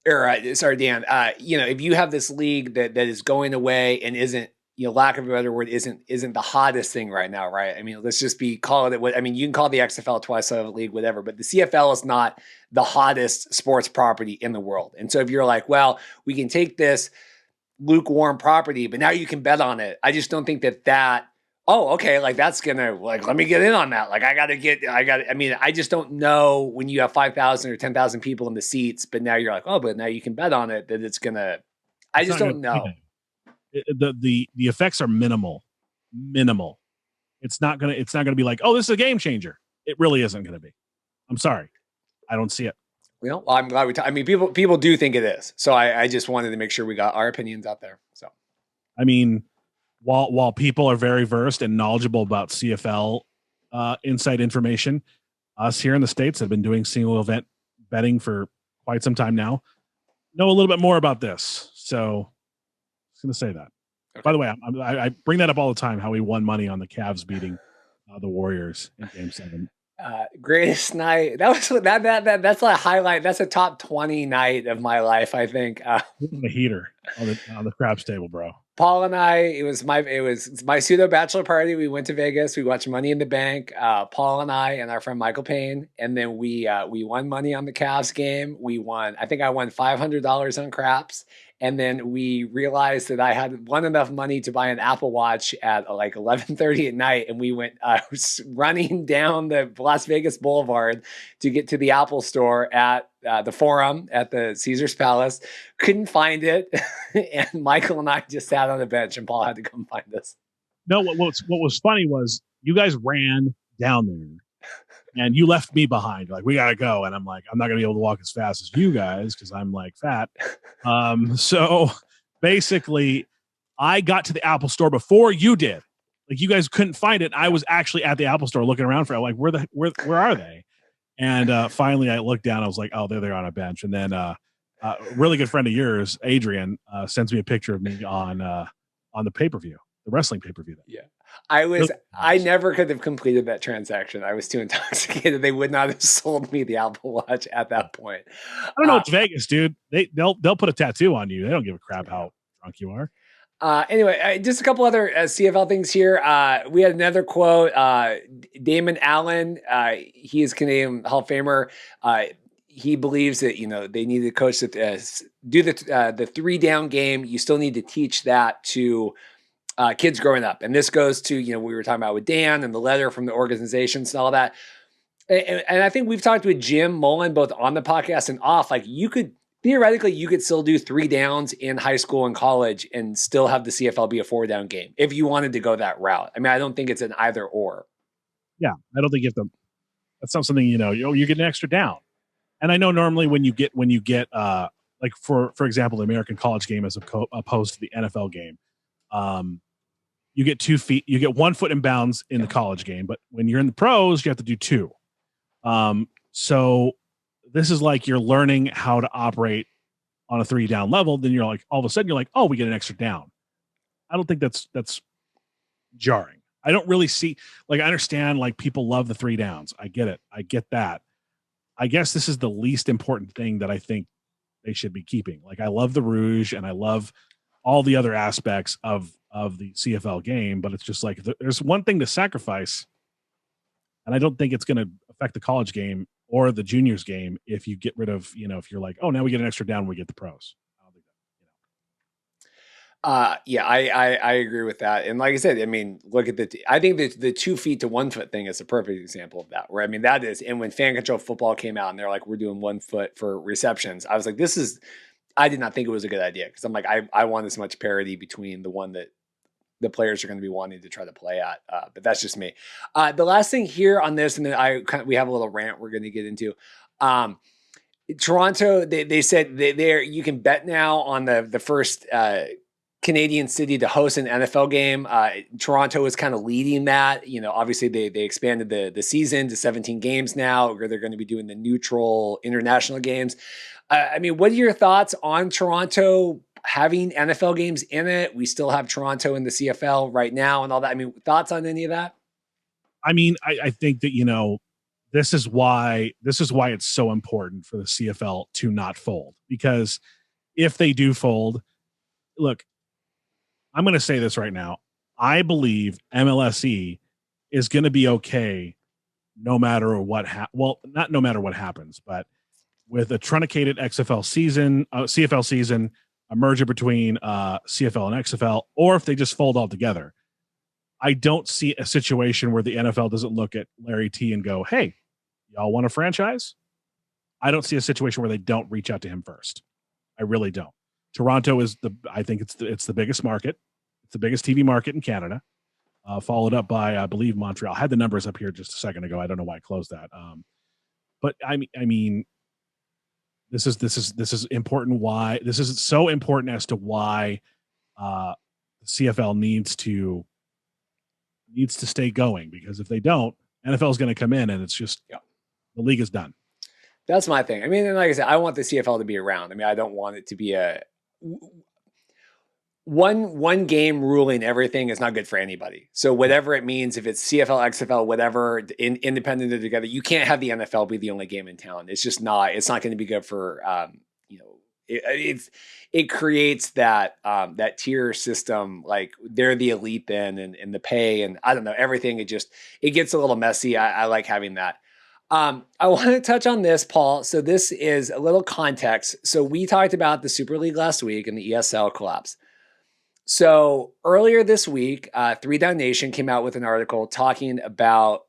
or sorry, Dan, if you have this league that is going away and isn't, lack of a better word, isn't the hottest thing right now, right? I mean, let's just call it what, I mean, you can call the XFL twice a league, whatever, but the CFL is not the hottest sports property in the world. And so if you're like, well, we can take this lukewarm property, but now you can bet on it. I just don't think that, oh, okay, like that's gonna, like, let me get in on that. Like I mean, I just don't know when you have 5,000 or 10,000 people in the seats, but now you're like, oh, but now you can bet on it that it's gonna, I just don't know. The effects are minimal. It's not gonna be like, oh, this is a game changer. It really isn't gonna be. I'm sorry. I don't see it. Well, I'm glad I mean, people do think it is. So I just wanted to make sure we got our opinions out there. So, I mean, while people are very versed and knowledgeable about CFL inside information, us here in the States have been doing single event betting for quite some time now. Know a little bit more about this. So I was going to say that. Okay. By the way, I bring that up all the time, how we won money on the Cavs beating the Warriors in Game 7. Greatest night. That's a highlight. That's a top 20 night of my life, I think. A heater on the craps table, bro. Paul and I, it was my pseudo bachelor party. We went to Vegas. We watched Money in the Bank. Paul and I and our friend Michael Payne, and then we won money on the Cavs game. We won. I think I won $500 on craps. And then we realized that I had won enough money to buy an Apple Watch at like 11:30 at night. And we went running down the Las Vegas Boulevard to get to the Apple store at the Forum at the Caesar's Palace. Couldn't find it. And Michael and I just sat on the bench and Paul had to come find us. No, what was funny was you guys ran down there. And you left me behind. Like, we got to go. And I'm like, I'm not going to be able to walk as fast as you guys because I'm like fat. So basically, I got to the Apple store before you did. Like, you guys couldn't find it. I was actually at the Apple store looking around for it. Like, where are they? And finally I looked down. I was like, oh, there they are on a bench. And then a really good friend of yours, Adrian, sends me a picture of me on the pay-per-view, the wrestling pay-per-view. Yeah. I never could have completed that transaction. I was too intoxicated. They would not have sold me the Apple Watch at that point. I don't know. It's Vegas, dude. They'll put a tattoo on you. They don't give a crap how drunk you are. Anyway, just a couple other CFL things here. We had another quote. Damon Allen, he is Canadian Hall of Famer. He believes that, they need to coach that do the 3-down game. You still need to teach that to kids growing up. And this goes to, we were talking about with Dan and the letter from the organizations and all that. And I think we've talked with Jim Mullen, both on the podcast and off, like theoretically, you could still do 3 downs in high school and college and still have the CFL be a 4-down game if you wanted to go that route. I mean, I don't think it's an either or. Yeah, I don't think you have to. That's not something, you get an extra down. And I know normally when you get like for example, the American college game as opposed to the NFL game, you get 2 feet, you get 1 foot in bounds in the college game, but when you're in the pros, you have to do 2. So this is like you're learning how to operate on a 3-down level. Then you're like, all of a sudden you're like, oh, we get an extra down. I don't think that's jarring. I don't really see, like, I understand, like, people love the 3 downs. I get it. I get that. I guess this is the least important thing that I think they should be keeping. Like, I love the Rouge and I love all the other aspects of the CFL game, but it's just like, there's one thing to sacrifice. And I don't think it's going to affect the college game or the juniors game if you get rid of, if you're like, oh, now we get an extra down when we get the pros. I don't think that, Yeah, I agree with that. And like I said, I mean, look at I think that the 2 feet to 1 foot thing is a perfect example of that, where, I mean, that is, and when Fan Control Football came out and they're like, we're doing 1 foot for receptions, I was like, I did not think it was a good idea. Cause I'm like, I want as much parity between the one that the players are going to be wanting to try to play at. But that's just me. The last thing here on this, and then we have a little rant we're going to get into. Toronto, they said you can bet now on the first Canadian city to host an NFL game. Toronto is kind of leading that. Obviously they expanded the season to 17 games now, where they're going to be doing the neutral international games. I mean, what are your thoughts on Toronto having NFL games in it? We still have Toronto in the CFL right now and all that. I mean, thoughts on any of that? I mean, I think that, this is why it's so important for the CFL to not fold, because if they do fold, look, I'm going to say this right now. I believe MLSE is going to be okay no matter what not no matter what happens, but with a truncated CFL season, a merger between CFL and XFL, or if they just fold all together. I don't see a situation where the NFL doesn't look at Larry T and go, hey, y'all want a franchise? I don't see a situation where they don't reach out to him first. I really don't. Toronto is I think it's the biggest market. It's the biggest TV market in Canada, followed up by, I believe, Montreal. I had the numbers up here just a second ago. I don't know why I closed that. But I mean, this is important. Why this is so important as to why CFL needs to stay going, because if they don't, NFL is going to come in and it's just the league is done. That's my thing. I mean, and like I said, I want the CFL to be around. I mean, I don't want it to be a one game ruling everything is not good for anybody. So whatever it means, if it's CFL, XFL, whatever, independent of together, you can't have the NFL be the only game in town. It's just not. It's not going to be good for it creates that tier system. Like, they're the elite then, and the pay, and I don't know, everything. It gets a little messy. I like having that. I want to touch on this, Paul. So this is a little context. So we talked about the Super League last week and the ESL collapse. So earlier this week, 3 Down Nation came out with an article talking about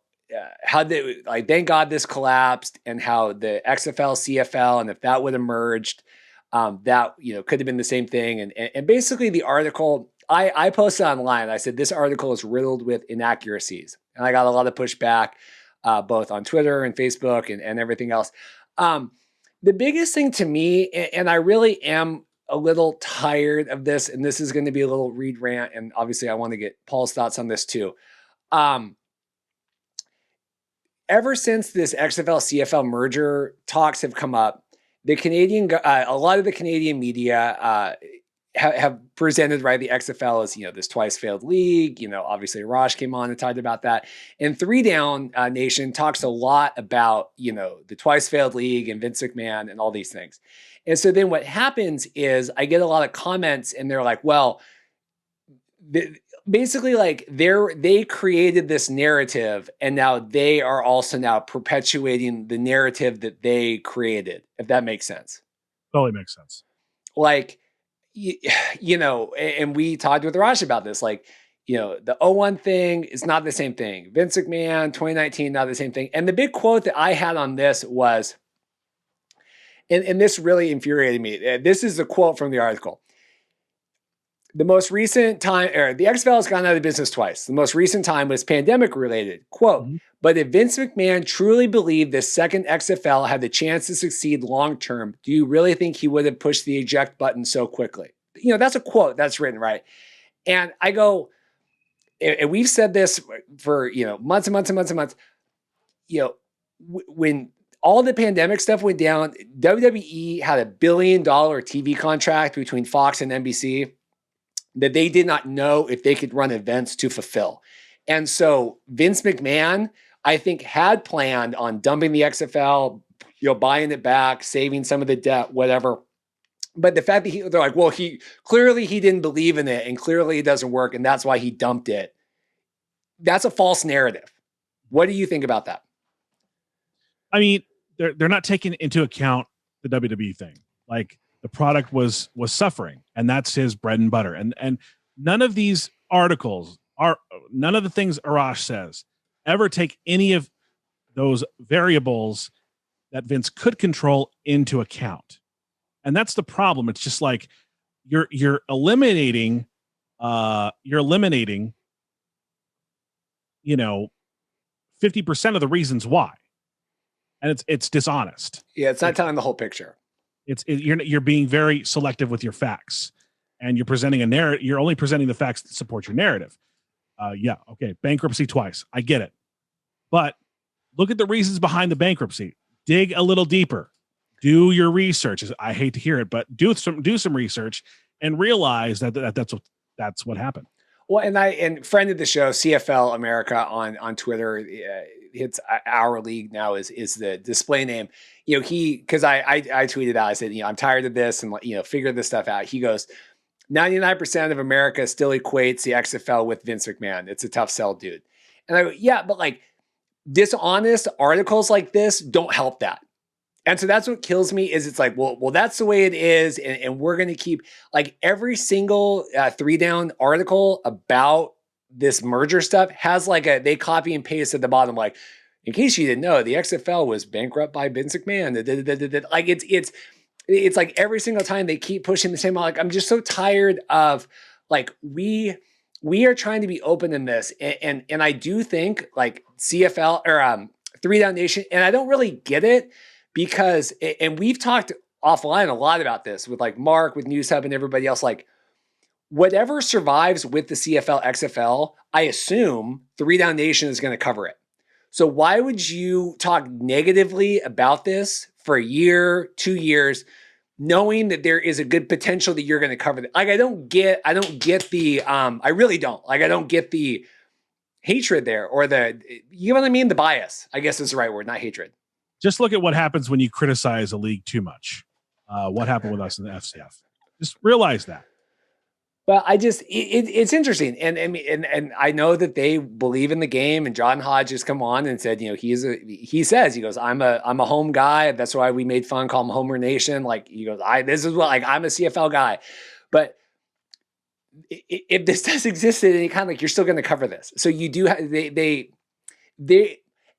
how thank God this collapsed, and how the XFL-CFL, and if that would have merged, that could have been the same thing. And basically the article, I posted online. I said this article is riddled with inaccuracies, and I got a lot of pushback, both on Twitter and Facebook and everything else. The biggest thing to me, and I really am a little tired of this, and this is going to be a little Reid rant, and obviously I want to get Paul's thoughts on this too. Ever since this XFL-CFL merger talks have come up, the Canadian, a lot of the Canadian media have presented, right, the XFL as, this twice failed league. Obviously Raj came on and talked about that. And Three Down Nation talks a lot about, the twice failed league and Vince McMahon and all these things. And so then what happens is I get a lot of comments and they're like, well, basically like they created this narrative and now they are also now perpetuating the narrative that they created, if that makes sense. Totally makes sense. Like, and we talked with Raj about this, like, the 01 thing is not the same thing. Vince McMahon, 2019, not the same thing. And the big quote that I had on this was, and this really infuriated me. This is the quote from the article. The most recent time, the XFL has gone out of business twice. The most recent time was pandemic related. Quote, but if Vince McMahon truly believed the second XFL had the chance to succeed long-term, do you really think he would have pushed the eject button so quickly? That's a quote that's written, right? And I go, and we've said this for, months and months and months and months, when all the pandemic stuff went down, WWE had $1 billion TV contract between Fox and NBC that they did not know if they could run events to fulfill. And so Vince McMahon, I think, had planned on dumping the XFL, buying it back, saving some of the debt, whatever. But the fact that they're like, well, he didn't believe in it and clearly it doesn't work. And that's why he dumped it. That's a false narrative. What do you think about that? I mean, they're not taking into account the WWE thing. Like, the product was suffering, and that's his bread and butter. And none of these articles none of the things Arash says ever take any of those variables that Vince could control into account. And that's the problem. It's just like you're eliminating 50% of the reasons why. And it's dishonest. Yeah, it's not telling the whole picture. You're being very selective with your facts, and you're presenting a narrative. You're only presenting the facts that support your narrative. Okay, bankruptcy twice. I get it, but look at the reasons behind the bankruptcy. Dig a little deeper. Do your research. I hate to hear it, but do some research and realize that's what happened. Well, and friend of the show, CFL America on Twitter, it's our league now is the display name. Because I tweeted out, I said, I'm tired of this and, figure this stuff out. He goes, 99% of America still equates the XFL with Vince McMahon. It's a tough sell, dude. And I go, yeah, but like dishonest articles like this don't help that. And so that's what kills me is it's like, well, that's the way it is. And we're going to keep like every single Three Down article about this merger stuff has like they copy and paste at the bottom. Like, in case you didn't know, the XFL was bankrupt by Vince McMahon. Like it's like every single time they keep pushing the same. Like, I'm just so tired of like, we are trying to be open in this. And I do think like CFL or Three Down Nation, and I don't really get it. Because, and we've talked offline a lot about this with like Mark, with News Hub and everybody else, like whatever survives with the CFL, XFL, I assume Three Down Nation is going to cover it. So why would you talk negatively about this for a year, 2 years, knowing that there is a good potential that you're going to cover it? Like, I don't get the, I really don't. Like, I don't get the hatred there or you know what I mean? The bias, I guess is the right word, not hatred. Just look at what happens when you criticize a league too much. What happened with us in the FCF? Just realize that. Well, it's interesting, and I know that they believe in the game. And John Hodge has come on and said, he goes, I'm a home guy. That's why we made fun, call him Homer Nation. Like he goes, I'm a CFL guy, but if this does exist at any kind, like you're still going to cover this. So you do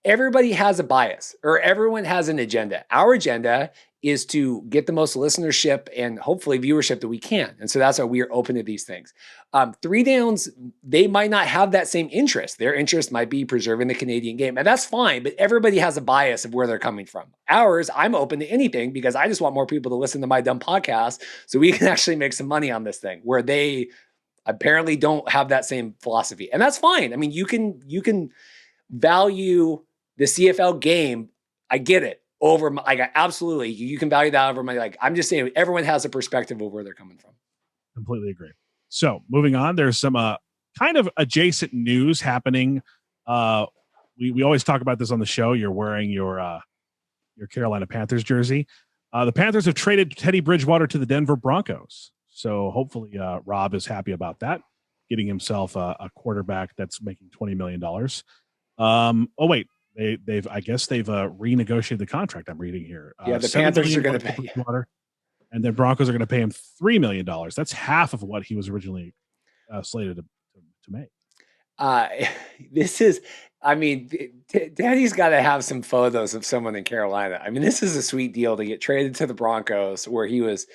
everybody has a bias or everyone has an agenda. Our agenda is to get the most listenership and hopefully viewership that we can. And so that's why we are open to these things. 3 Downs, they might not have that same interest. Their interest might be preserving the Canadian game, and that's fine, but everybody has a bias of where they're coming from. Ours, I'm open to anything because I just want more people to listen to my dumb podcast so we can actually make some money on this thing, where they apparently don't have that same philosophy. And that's fine. I mean, you can value the CFL game. I get it. Over my, like, absolutely, you can value that over my, like, I'm just saying everyone has a perspective of where they're coming from. Completely agree. So moving on, there's some kind of adjacent news happening. We always talk about this on the show. You're wearing your Carolina Panthers jersey. The Panthers have traded Teddy Bridgewater to the Denver Broncos. So hopefully Rob is happy about that, getting himself a quarterback that's making $20 million. Oh wait, they've renegotiated the contract. I'm reading here. Yeah, the Panthers are going to pay Bridgewater, and then Broncos are going to pay him $3 million. That's half of what he was originally slated to make. This is, I mean, Daddy's got to have some photos of someone in Carolina. I mean, this is a sweet deal to get traded to the Broncos, where he was,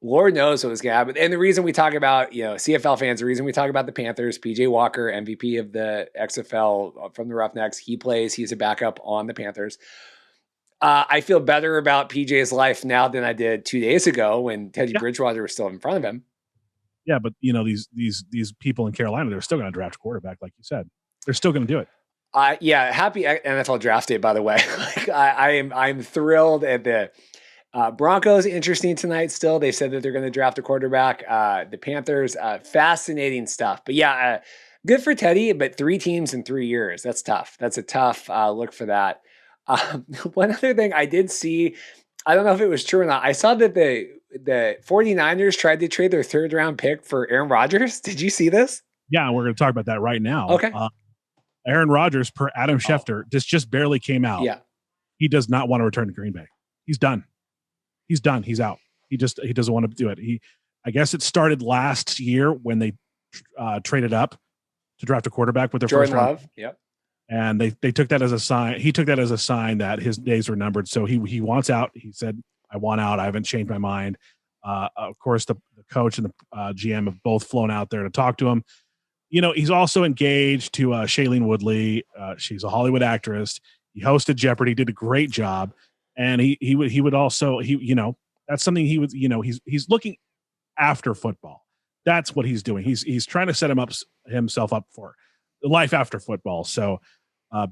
Lord knows what was going to happen. And the reason we talk about, CFL fans, the reason we talk about the Panthers, PJ Walker, MVP of the XFL from the Roughnecks, he's a backup on the Panthers. I feel better about PJ's life now than I did 2 days ago when Teddy Bridgewater was still in front of him. Yeah, but these people in Carolina, they're still going to draft a quarterback, like you said. They're still going to do it. Happy NFL draft day, by the way. I'm thrilled at the Broncos. Interesting tonight. Still, they said that they're going to draft a quarterback. The Panthers, fascinating stuff. But good for Teddy. But 3 teams in 3 years, that's tough. That's a tough look for that. One other thing I did see, I don't know if it was true or not. I saw that the 49ers tried to trade their 3rd round pick for Aaron Rodgers. Did you see this? Yeah, we're going to talk about that right now. Okay. Aaron Rodgers, per Adam Schefter, this just barely came out. Yeah. He does not want to return to Green Bay. He's done. He's done. He's out. He doesn't want to do it. I guess it started last year when they traded up to draft a quarterback with their Jordan first round. Love. Yep. And they took that as a sign. He took that as a sign that his days were numbered. So he wants out. He said, I want out. I haven't changed my mind. Of course, the coach and the GM have both flown out there to talk to him. He's also engaged to Shailene Woodley. She's a Hollywood actress. He hosted Jeopardy, did a great job. And he would also, that's something he would, he's looking after football. That's what he's doing. He's trying to set himself up for life after football. So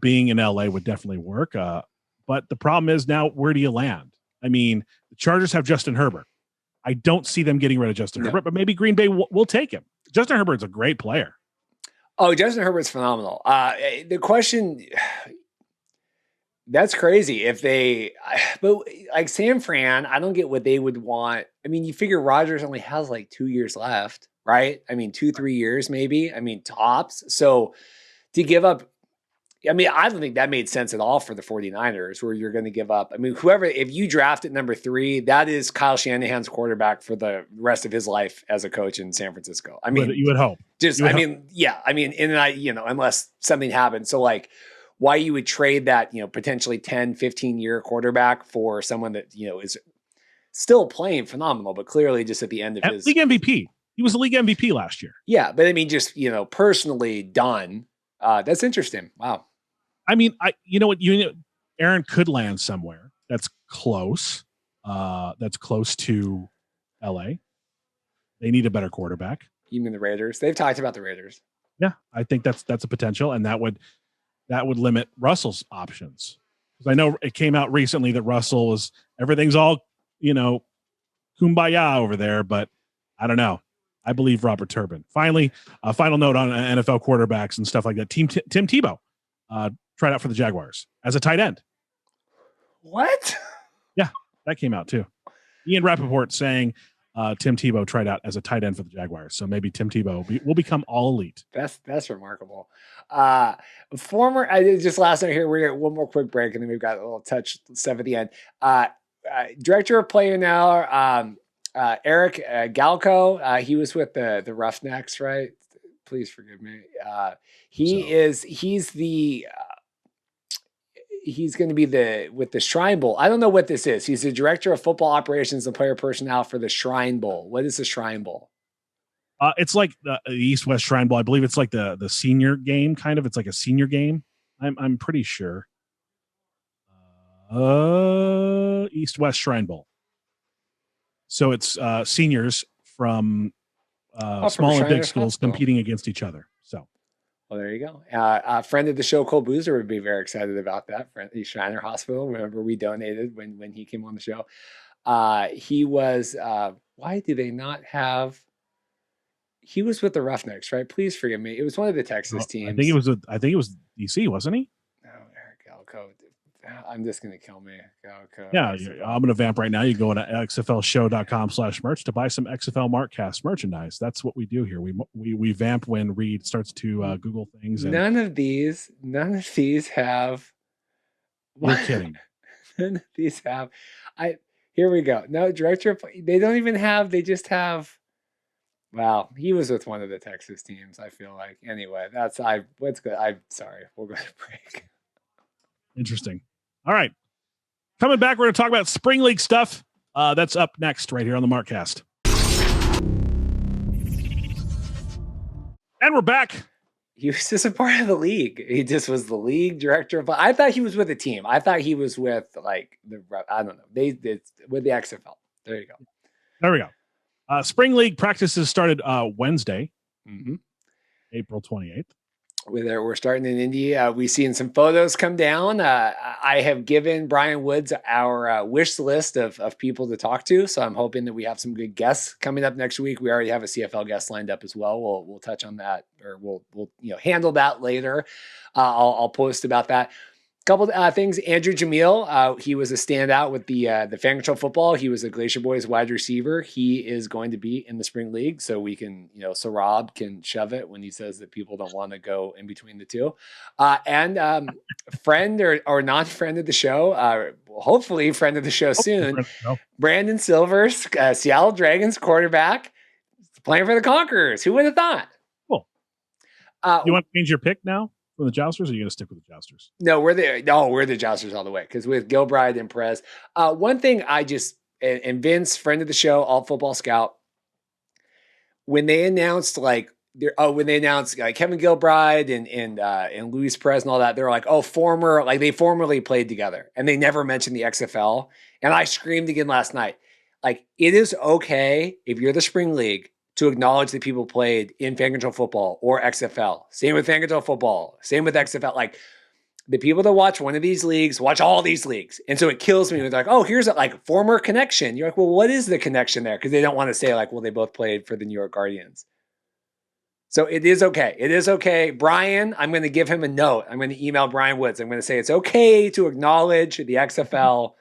being in LA would definitely work. But the problem is now, where do you land? I mean, the Chargers have Justin Herbert. I don't see them getting rid of Justin Herbert, but maybe Green Bay will take him. Justin Herbert's a great player. Oh, Justin Herbert's phenomenal. The question, that's crazy. But like San Fran, I don't get what they would want. I mean, you figure Rodgers only has like 2 years left, right? I mean, 2-3 years maybe. I mean, tops. So to give up, I mean, I don't think that made sense at all for the 49ers, where you're going to give up. I mean, if you draft at number 3, that is Kyle Shanahan's quarterback for the rest of his life as a coach in San Francisco. I mean, you would hope. Unless something happened. So like, why you would trade that, potentially 10, 15 year quarterback for someone that, is still playing phenomenal, but clearly just at the end of his league MVP. He was the league MVP last year. Yeah. But I mean, just, personally done. That's interesting. Wow. I mean, Aaron could land somewhere that's close. That's close to LA. They need a better quarterback. You mean the Raiders? They've talked about the Raiders. Yeah, I think that's a potential, and that would limit Russell's options. Because I know it came out recently that Russell was everything's all kumbaya over there, but I don't know. I believe Robert Turbin. Finally, a final note on NFL quarterbacks and stuff like that. Tim Tebow tried out for the Jaguars as a tight end. What? Yeah, that came out too. Ian Rappaport saying Tim Tebow tried out as a tight end for the Jaguars. So maybe Tim Tebow will become all elite. That's remarkable. Just last night here, we're going to one more quick break, and then we've got a little touch stuff at the end. Director of player now, Eric Galco. He was with the Roughnecks, right? Please forgive me. He's the he's going to be with the Shrine Bowl. I don't know what this is. He's the director of football operations and player personnel for the Shrine Bowl. What is the Shrine Bowl? It's like the East-West Shrine Bowl. I believe it's like the senior game, kind of. It's like a senior game. I'm pretty sure. East-West Shrine Bowl. So it's seniors from small and big schools competing against each other. So, well, there you go. A friend of the show, Cole Boozer, would be very excited about that. The Shriner Hospital. Remember, we donated when he came on the show. He was. Why do they not have? He was with the Roughnecks, right? Please forgive me. It was one of the Texas teams. I think it was DC, wasn't he? No, Eric Galco. I'm just going to kill me. Galco. Yeah, I'm going to vamp right now. You go to xflshow.com/merch to buy some XFL Markcast merchandise. That's what we do here. We vamp when Reid starts to Google things. And none of these have. You're kidding. None of these have. Here we go. No, director. They don't even have. They just have. Wow, he was with one of the Texas teams, I feel like. Anyway, what's good. I'm sorry. We'll go to break. Interesting. All right. Coming back, we're going to talk about Spring League stuff. That's up next right here on the Markcast. And we're back. He was just a part of the league. He just was the league director. But I thought he was with a team. I thought he was with I don't know. It's with the XFL. There you go. There we go. Spring League practices started Wednesday, April 28th. We're starting in Indy. We've seen some photos come down. I have given Brian Woods our wish list of people to talk to, so I'm hoping that we have some good guests coming up next week. We already have a CFL guest lined up as well. We'll touch on that, or we'll handle that later. I'll post about that. Couple things. Andrew Jamil, he was a standout with the Fan Control Football. He was a Glacier Boys wide receiver. He is going to be in the Spring League, so we can, so Rob can shove it when he says that people don't want to go in between the two. And friend or non-friend of the show, hopefully friend of the show soon, Brandon Silvers, Seattle Dragons quarterback, playing for the Conquerors. Who would have thought? Cool. You want to change your pick now? For the Jousters, or are you going to stick with the Jousters? No, we're the Jousters all the way, because with Gilbride and Perez. One thing and Vince, friend of the show, All Football Scout, when they announced Kevin Gilbride and Luis Perez and all that, they're like, they formerly played together, and they never mentioned the XFL. And I screamed again last night, like, it is okay if you're the Spring League to acknowledge that people played in Fan Control Football or XFL. Same with Fan Control Football. Same with XFL. Like, the people that watch one of these leagues watch all these leagues. And so it kills me when they're like, oh, here's a former connection. You're like, well, what is the connection there? Because they don't want to say they both played for the New York Guardians. So it is okay. It is okay. Brian, I'm going to give him a note. I'm going to email Brian Woods. I'm going to say it's okay to acknowledge the XFL.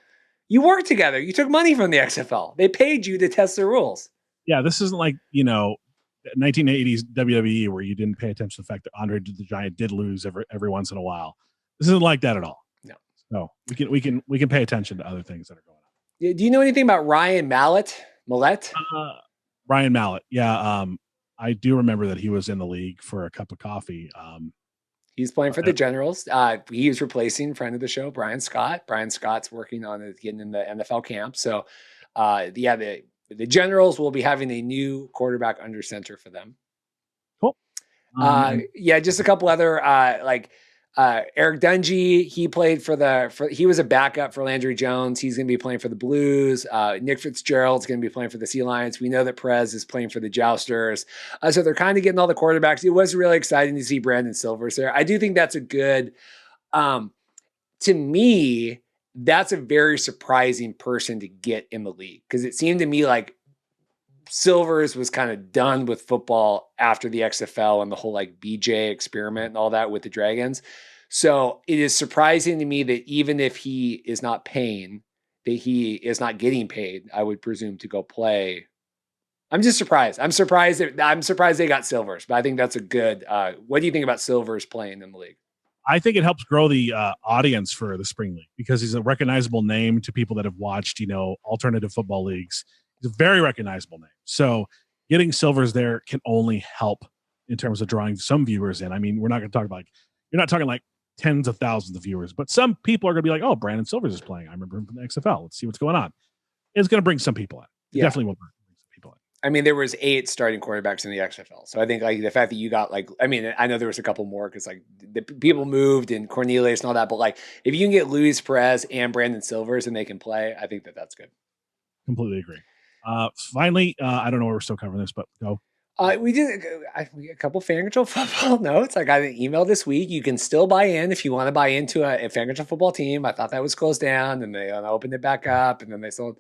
You worked together. You took money from the XFL. They paid you to test the rules. Yeah, this isn't like, 1980s WWE where you didn't pay attention to the fact that Andre the Giant did lose every once in a while. This isn't like that at all. No, we can pay attention to other things that are going on. Do you know anything about Ryan Mallett? Ryan Mallett. Yeah. I do remember that he was in the league for a cup of coffee. He's playing for the Generals. He is replacing friend of the show, Brian Scott. Brian Scott's working on getting in the NFL camp. So, the Generals will be having a new quarterback under center for them. Cool. Just a couple other Eric Dungy. He played he was a backup for Landry Jones. He's going to be playing for the Blues. Nick Fitzgerald's going to be playing for the Sea Lions. We know that Perez is playing for the Jousters. So they're kind of getting all the quarterbacks. It was really exciting to see Brandon Silvers there. I do think that's a good, to me, that's a very surprising person to get in the league, because it seemed to me like Silvers was kind of done with football after the XFL and the whole BJ experiment and all that with the Dragons. So it is surprising to me that even if he is not paying, that he is not getting paid, I would presume, to go play. I'm just surprised. I'm surprised they got Silvers, but I think that's a good. What do you think about Silvers playing in the league? I think it helps grow the audience for the Spring League, because he's a recognizable name to people that have watched, alternative football leagues. He's a very recognizable name. So getting Silvers there can only help in terms of drawing some viewers in. I mean, we're not going to talk about you're not talking like tens of thousands of viewers. But some people are going to be like, oh, Brandon Silvers is playing. I remember him from the XFL. Let's see what's going on. It's going to bring some people in. Definitely will bring some people in. I mean, there was 8 starting quarterbacks in the XFL. So I think like the fact that you got like, I mean, I know there was a couple more because like the people moved and Cornelius and all that. But like if you can get Luis Perez and Brandon Silvers and they can play, I think that's good. Completely agree. Finally, I don't know why we're still covering this, but go. We did a couple Fan Control Football notes. I got an email this week. You can still buy in if you want to buy into a Fan Control Football team. I thought that was closed down, and they opened it back up, and then they sold.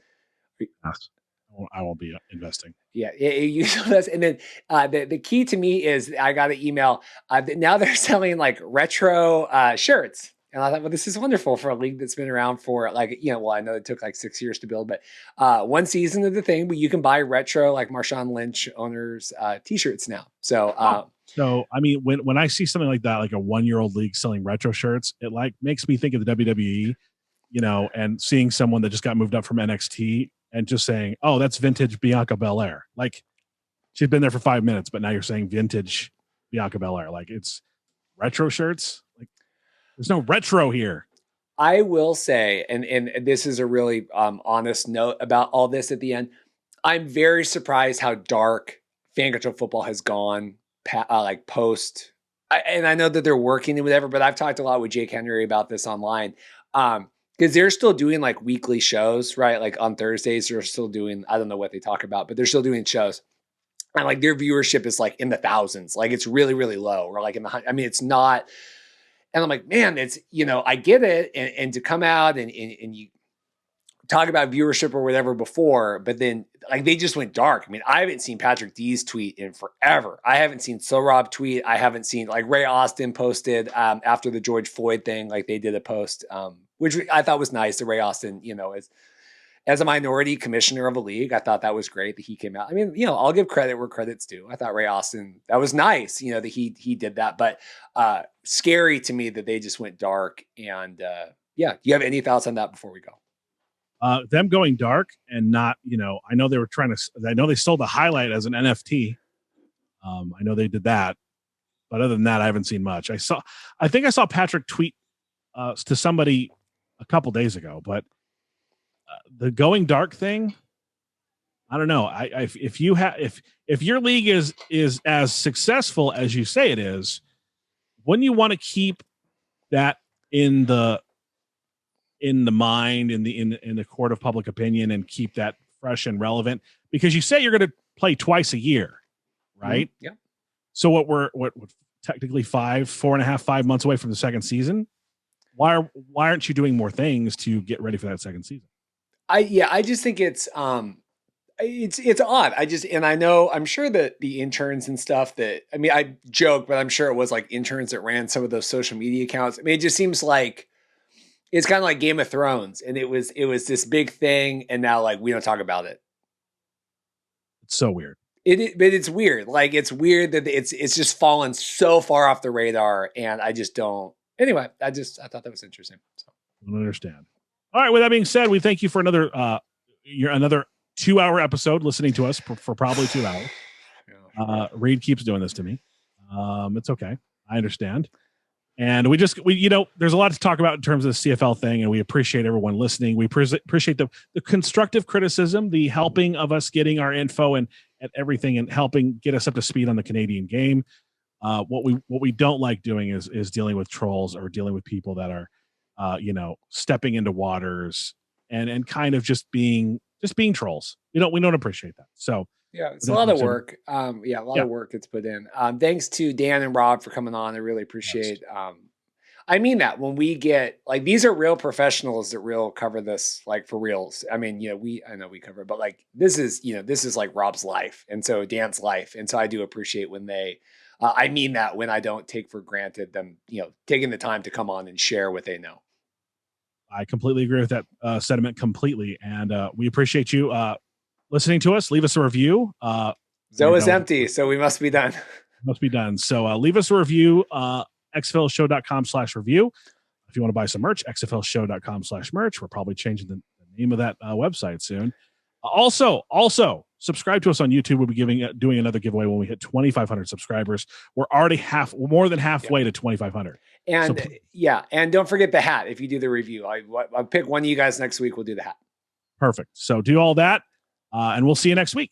I won't be investing. Yeah, and then the key to me is I got an email. Now they're selling like retro shirts. And I thought, well, this is wonderful for a league that's been around for like, well, I know it took like 6 years to build, but 1 season of the thing, but you can buy retro like Marshawn Lynch owners t-shirts now. So, so I mean, when I see something like that, like a 1-year-old league selling retro shirts, it like makes me think of the WWE, and seeing someone that just got moved up from NXT and just saying, oh, that's vintage Bianca Belair. Like she's been there for 5 minutes, but now you're saying vintage Bianca Belair. Like it's retro shirts. Like, there's no retro here. I will say, and this is a really honest note about all this at the end. I'm very surprised how dark Fan Control Football has gone like post. And I know that they're working and whatever, but I've talked a lot with Jake Henry about this online. Because they're still doing like weekly shows, right? Like on Thursdays, they're still doing, I don't know what they talk about, but they're still doing shows. And like their viewership is like in the thousands. Like it's really, really low. Or like it's not. And I'm like, man, it's, I get it. And to come out and you talk about viewership or whatever before, but then like they just went dark. I mean, I haven't seen Patrick D's tweet in forever. I haven't seen Rob tweet. I haven't seen like Ray Austin posted after the George Floyd thing. Like they did a post, which I thought was nice. The Ray Austin, as a minority commissioner of a league, I thought that was great that he came out. I mean, I'll give credit where credit's due. I thought Ray Austin, that was nice, that he did that, but scary to me that they just went dark. And do you have any thoughts on that before we go? Them going dark and not, I know they sold the highlight as an NFT. I know they did that, but other than that, I haven't seen much. I think I saw Patrick tweet to somebody a couple days ago, but the going dark thing, I don't know. If your league is as successful as you say it is, wouldn't you want to keep that in the mind, in the court of public opinion, and keep that fresh and relevant? Because you say you're going to play twice a year, right? Mm-hmm. Yeah. So what technically 5 months away from the second season? Why aren't you doing more things to get ready for that second season? I just think it's odd. I'm sure that the interns and stuff I joke, but I'm sure it was like interns that ran some of those social media accounts. I mean, it just seems like it's kind of like Game of Thrones, and it was this big thing, and now like we don't talk about it. It's so weird. But it's weird. Like it's weird that it's just fallen so far off the radar, and I just don't. Anyway, I thought that was interesting. So I don't understand. All right. With that being said, we thank you for another 2-hour episode listening to us for probably 2 hours. Reid keeps doing this to me. It's okay. I understand. And there's a lot to talk about in terms of the CFL thing, and we appreciate everyone listening. We appreciate the constructive criticism, the helping of us getting our info and everything, and helping get us up to speed on the Canadian game. What we don't like doing is dealing with trolls or dealing with people that are stepping into waters and kind of just being trolls. We don't appreciate that. So yeah, it's a lot of work. A lot of work that's put in. Thanks to Dan and Rob for coming on. I really appreciate. Yes. I mean that when we get like, these are real professionals that real cover this, like for reals. I mean, I know we cover it, but like, this is like Rob's life. And so Dan's life. And so I do appreciate when they, I mean that when I don't take for granted them, taking the time to come on and share what they know. I completely agree with that sentiment completely. And we appreciate you listening to us. Leave us a review. Zoe is empty, so we must be done. So leave us a review, xfl-show.com/review. If you want to buy some merch, xfl-show.com/merch. We're probably changing the name of that website soon. Also, subscribe to us on YouTube. We'll be doing another giveaway when we hit 2,500 subscribers. We're already more than halfway to 2,500. And and don't forget the hat if you do the review. I'll pick one of you guys next week. We'll do the hat. Perfect. So do all that, and we'll see you next week.